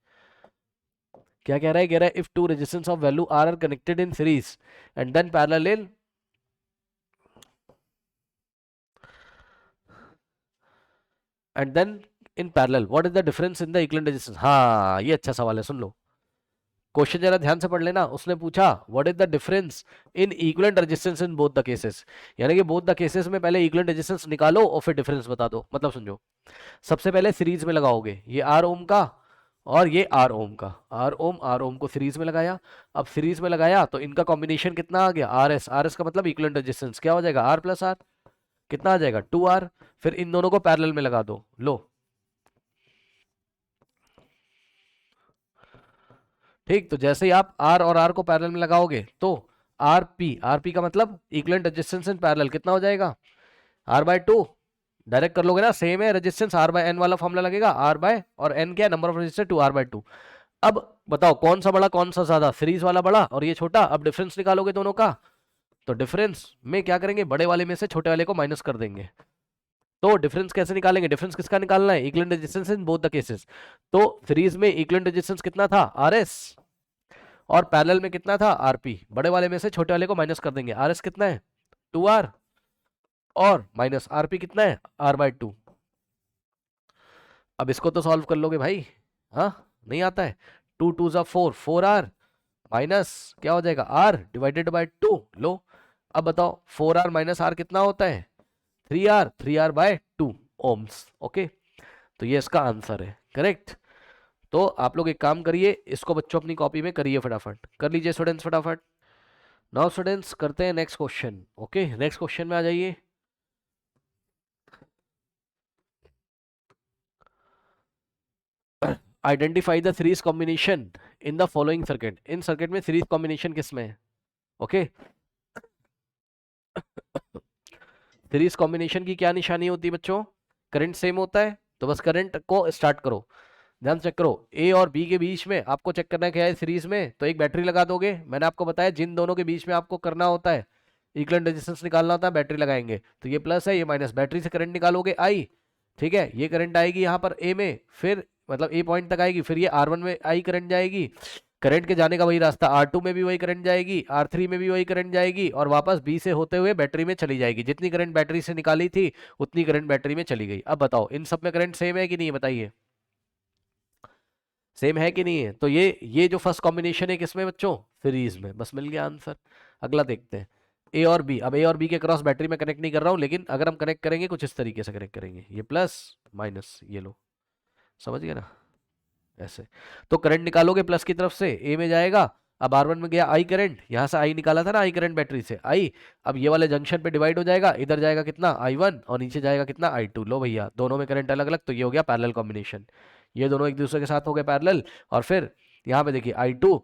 क्या कह रहा है, कह रहा है if two resistance of value R are connected in series and then parallel in, and then in parallel, what is the difference in the equivalent resistance. हाँ ये अच्छा सवाल है, सुन लो क्वेश्चन जरा ध्यान से पढ़ लेना, उसने पूछा what is the difference in equivalent resistance in both the cases, यानी कि बोथ द केसेस में पहले इक्विवेलेंट रेजिस्टेंस निकालो और फिर डिफरेंस बता दो, मतलब समझो, सबसे पहले सीरीज में लगाओगे ये आर ओम का और ये आर ओम को सीरीज में लगाया, अब सीरीज में लगाया तो इनका कॉम्बिनेशन कितना आ गया, आर एस का मतलब इक्विवेलेंट रेजिस्टेंस क्या हो जाएगा, आर प्लस आर, कितना आ जाएगा 2R, फिर इन दोनों को पैरेलल में लगा दो, लो ठीक, तो जैसे ही आप आर और आर को पैरेलल में लगाओगे तो आर पी का मतलब इक्विवेलेंट रेजिस्टेंस इन पैरेलल कितना हो जाएगा, R/2, डायरेक्ट कर लोगे ना, सेम है रेजिस्टेंस, R/N वाला फॉर्मूला लगेगा, R बाय और N क्या है, नंबर ऑफ रेजिस्टर 2R/2। अब बताओ कौन सा बड़ा कौन सा ज्यादा, सीरीज वाला बड़ा और ये छोटा, अब डिफरेंस निकालोगे दोनों का, तो डिफरेंस में क्या करेंगे, बड़े वाले में से छोटे वाले को माइनस कर देंगे, तो डिफरेंस कैसे निकालेंगे, डिफरेंस किसका निकालना है, equivalent resistance in both the cases, तो सीरीज में इक्विवेलेंट रेजिस्टेंस कितना था, RS, और पैरेलल में कितना था, RP, बड़े वाले में से छोटे वाले को माइनस कर देंगे, RS कितना है 2R, और माइनस RP कितना है R/2। अब इसको तो सॉल्व कर लोगे भाई, हाँ नहीं आता है, 2 2 4, 4R माइनस क्या हो जाएगा, R/2, लो अब बताओ 4R माइनस R कितना होता है, 3R/2 ओम्स, ओके, तो ये इसका आंसर है करेक्ट। तो आप लोग एक काम करिए, इसको बच्चों अपनी कॉपी में करिए, फटाफट कर लीजिए स्टूडेंट्स फटाफट। नाउ स्टूडेंट्स करते हैं next question, okay next question में आ जाइए। Identify the series combination in the following circuit, in circuit में सीरीज कॉम्बिनेशन किसमें है, ओके। सीरीज कॉम्बिनेशन की क्या निशानी होती है बच्चों, करंट सेम होता है, तो बस करंट को स्टार्ट करो, ध्यान चेक करो, ए और बी के बीच में आपको चेक करना है क्या है सीरीज में, तो एक बैटरी लगा दोगे, मैंने आपको बताया जिन दोनों के बीच में आपको करना होता है इक्विवेलेंट रेजिस्टेंस निकालना होता है, बैटरी लगाएंगे तो ये प्लस है, ये माइनस, बैटरी से करंट निकालोगे आई, ठीक है, ये करंट आएगी यहाँ पर ए में, फिर मतलब ए पॉइंट तक आएगी, फिर ये R1 में आई करंट जाएगी, करंट के जाने का वही रास्ता, R2 में भी वही करंट जाएगी, R3 में भी वही करंट जाएगी, और वापस बी से होते हुए बैटरी में चली जाएगी। जितनी करंट बैटरी से निकाली थी उतनी करंट बैटरी में चली गई। अब बताओ इन सब में करंट सेम है कि नहीं, बताइए सेम है कि नहीं है। तो ये जो फर्स्ट कॉम्बिनेशन है किसमें बच्चों, सीरीज में, बस मिल गया आंसर। अगला देखते हैं ए और बी। अब ए और बी के क्रॉस बैटरी में कनेक्ट नहीं कर रहा हूं, लेकिन अगर हम कनेक्ट करेंगे कुछ इस तरीके से कनेक्ट करेंगे, ये प्लस माइनस, ये लो, समझ गए ना, ऐसे। तो करंट निकालोगे प्लस की तरफ से, ए में जाएगा, अब R1 में गया आई करंट, यहां से आई निकाला था ना, आई करंट बैटरी से आई, अब ये वाले जंक्शन पे डिवाइड हो जाएगा, इधर जाएगा कितना I1 और नीचे जाएगा कितना I2। लो भैया दोनों में करंट अलग अलग, तो ये हो गया पैरेलल कॉम्बिनेशन, ये दोनों एक दूसरे के साथ हो गए पैरेलल। और फिर यहाँ पे देखिए I2,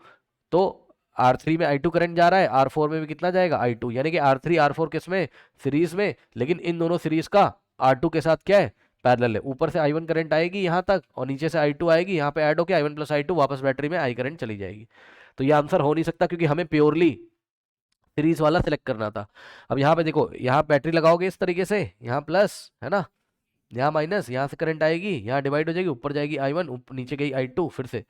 तो R3 में I2 करंट जा रहा है, R4 में भी कितना जाएगा I2, यानी कि R3 R4 किस में, सीरीज में, लेकिन इन दोनों सीरीज का R2 के साथ क्या है, पैरेलल है। ऊपर से I1 करंट आएगी यहाँ तक और नीचे से I2 आएगी, यहाँ पे ऐड होके I1 प्लस I2 वापस बैटरी में I करंट चली जाएगी। तो ये आंसर हो नहीं सकता क्योंकि हमें प्योरली सीरीज वाला सिलेक्ट करना था। अब यहाँ पे देखो, यहाँ बैटरी लगाओगे इस तरीके से, यहाँ प्लस है ना, यहाँ माइनस, यहाँ से करंट आएगी, यहाँ डिवाइड हो जाएगी, ऊपर जाएगी I1, ऊपर नीचे गई I2, फिर से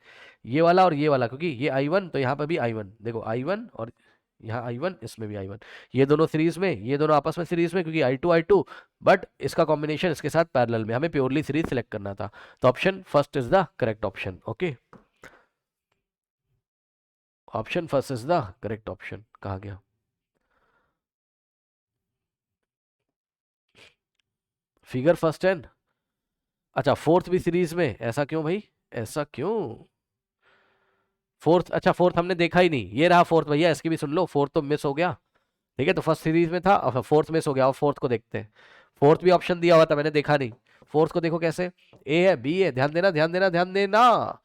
ये वाला और ये वाला, क्योंकि ये I1 तो यहाँ पे भी I1, देखो I1 और यहाँ I1, इसमें भी I1, ये दोनों सीरीज में, ये दोनों आपस में सीरीज में, क्योंकि I2 I2, बट इसका कॉम्बिनेशन इसके साथ पैरेलल में, हमें प्योरली सीरीज सिलेक्ट करना था। तो option first is the correct option. Okay, option first is the correct option. कहा गया फिगर फर्स्ट एंड, अच्छा फोर्थ भी सीरीज में, ऐसा क्यों भाई, ऐसा क्यों, फोर्थ, अच्छा फोर्थ हमने देखा ही नहीं, ये रहा फोर्थ भैया, इसकी भी सुन लो, फोर्थ तो मिस हो गया, ठीक है, तो फर्स्ट सीरीज में था और फोर्थ मिस हो गया, और फोर्थ को देखते हैं। फोर्थ भी ऑप्शन दिया हुआ था, मैंने देखा नहीं, फोर्थ को देखो कैसे, ए है बी है, ध्यान देना ध्यान देना ध्यान देना,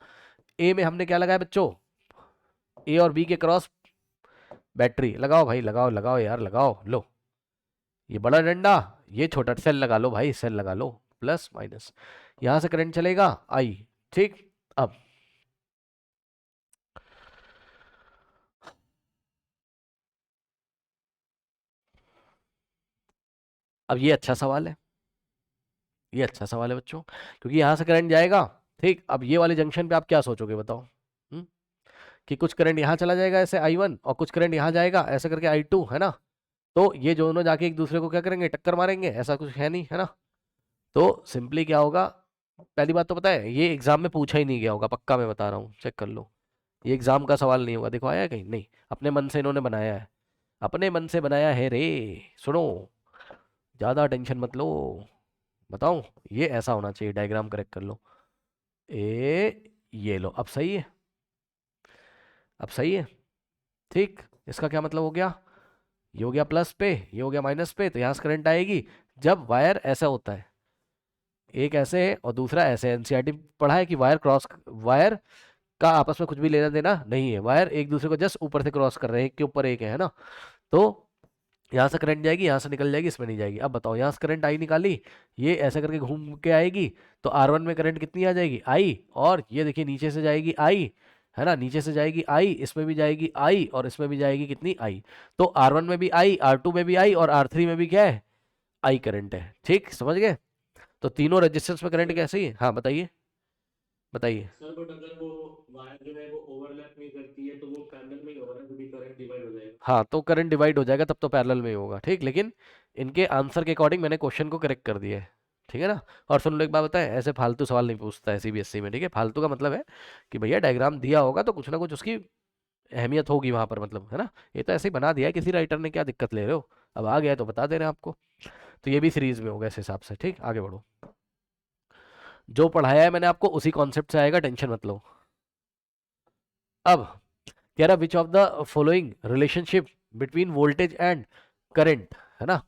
ए में हमने क्या लगाया बच्चों, ए और बी के क्रॉस बैटरी लगाओ भाई, लगाओ लगाओ यार लगाओ, लो ये बड़ा डंडा, ये छोटा सेल लगा लो भाई, सेल लगा लो, प्लस माइनस, यहां से करंट चलेगा आई, ठीक। अब ये अच्छा सवाल है, ये अच्छा सवाल है बच्चों, क्योंकि यहां से करंट जाएगा, ठीक। अब ये वाले जंक्शन पे आप क्या सोचोगे बताओ, हम्म? कि कुछ करंट यहाँ चला जाएगा ऐसे I1 और कुछ करंट यहाँ जाएगा ऐसे करके I2, है ना, तो ये दोनों जाके एक दूसरे को क्या करेंगे, टक्कर मारेंगे, ऐसा कुछ है नहीं, है ना। तो सिंपली क्या होगा, पहली बात तो पता है ये एग्जाम में पूछा ही नहीं गया होगा, पक्का मैं बता रहा हूँ, चेक कर लो, ये एग्जाम का सवाल नहीं होगा, देखो आया है कहीं, नहीं, अपने मन से इन्होंने बनाया है, अपने मन से बनाया है रे, सुनो, ज्यादा टेंशन मत लो, बताऊं, ये ऐसा होना चाहिए, डायग्राम करेक्ट कर लो, ये लो, अब सही है, अब सही है, ठीक। इसका क्या मतलब हो गया, ये हो गया प्लस पे, ये हो गया माइनस पे, तो यहाँ से करंट आएगी जब वायर ऐसा होता है, एक ऐसे है और दूसरा ऐसे है, एनसीईआरटी पढ़ा है कि वायर का आपस में कुछ भी लेना देना नहीं है, वायर एक दूसरे को जस्ट ऊपर से क्रॉस कर रहे हैं, एक के ऊपर एक है ना। तो यहाँ से करंट जाएगी, यहाँ से निकल जाएगी, इसमें नहीं जाएगी। अब बताओ यहाँ से करंट आई निकाली, ये ऐसा करके घूम के आएगी, तो R1 में करंट कितनी आ जाएगी आई, और ये देखिए नीचे से जाएगी आई, है ना, नीचे से जाएगी आई, इसमें भी जाएगी आई, और इसमें भी जाएगी कितनी आई, तो R1 में भी आई, R2 में भी आई, और R3 में भी क्या है, आई करंट है, ठीक, समझ गए। तो तीनों रेजिस्टेंस में करंट कैसे ही है, हाँ बताइए बताइए। सर बट अगर वो वायर जो है वो ओवरलैप नहीं करती है तो वो पैरेलल में ही होगा ना, क्योंकि करंट डिवाइड हो जाएगा। हाँ तो करंट डिवाइड हो जाएगा, तब तो पैरेलल में ही होगा, ठीक, लेकिन इनके आंसर के अकॉर्डिंग मैंने क्वेश्चन को करेक्ट कर दिया है, ठीक है ना। और सुन लो एक बात बताएं, ऐसे फालतू सवाल नहीं पूछता है सीबीएसई में, ठीक है, फालतू का मतलब है कि भैया डायग्राम दिया होगा तो कुछ ना कुछ उसकी अहमियत होगी वहां पर, मतलब है ना, ये तो ऐसे ही बना दिया है किसी राइटर ने, क्या दिक्कत ले रहे हो, अब आ गया है तो बता दे रहे हैं आपको। तो ये भी सीरीज में होगा इस हिसाब से, ठीक, आगे बढ़ो, जो पढ़ाया है मैंने आपको उसी कॉन्सेप्ट से आएगा, टेंशन मत लो। अब कह रहा which of the following relationship between voltage and current, है ना,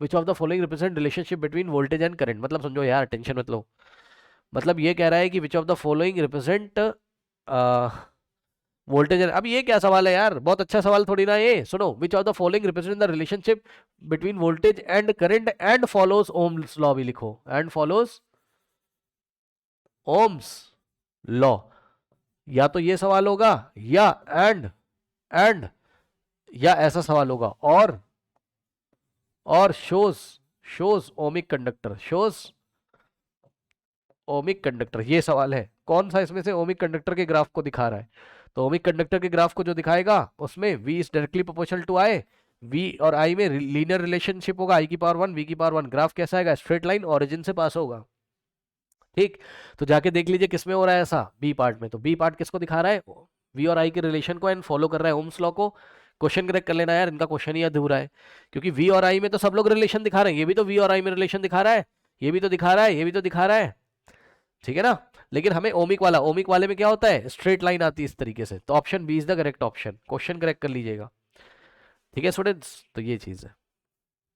which of the following represent relationship between voltage and current, मतलब समझो यार, टेंशन मत लो, मतलब ये कह रहा है कि which of the following represent voltage, अब ये क्या सवाल है यार, बहुत अच्छा सवाल थोड़ी ना ये, सुनो, which of the following represent the relationship between voltage and current and follows Ohm's law भी लिखो, एंड फॉलोज ओम्स लॉ, या तो ये सवाल होगा, या एंड या ऐसा सवाल होगा और shows ohmic conductor, shows ohmic conductor, ये सवाल है कौन सा इसमें से ओमिक कंडक्टर के ग्राफ को दिखा रहा है। तो ओमिक कंडक्टर के ग्राफ को जो दिखाएगा उसमें v is directly proportional to i, v और i में लीनियर रिलेशनशिप होगा, i की पावर 1 v की पावर 1, ग्राफ कैसा आएगा, स्ट्रेट लाइन, ओरिजिन से पास होगा। ठीक, तो जाके देख लीजिए किसमें हो रहा है ऐसा, बी पार्ट में। तो बी पार्ट किसको दिखा रहा है, वी और आई के रिलेशन को एंड फॉलो कर रहा है ओम्स लॉ को। क्वेश्चन करेक्ट कर लेना यार, इनका क्वेश्चन ही अधूरा है, क्योंकि वी और आई में तो सब लोग रिलेशन दिखा रहे हैं, ये भी तो वी और आई में रिलेशन दिखा रहा है, ये भी तो दिखा रहा है, ये भी तो दिखा रहा है, ठीक है ना। लेकिन हमें ओमिक वाले में क्या होता है, स्ट्रेट लाइन आती है इस तरीके से। तो option B is the correct option, question correct कर लीजिएगा। ठीक है स्टूडेंट्स, तो ये चीज है।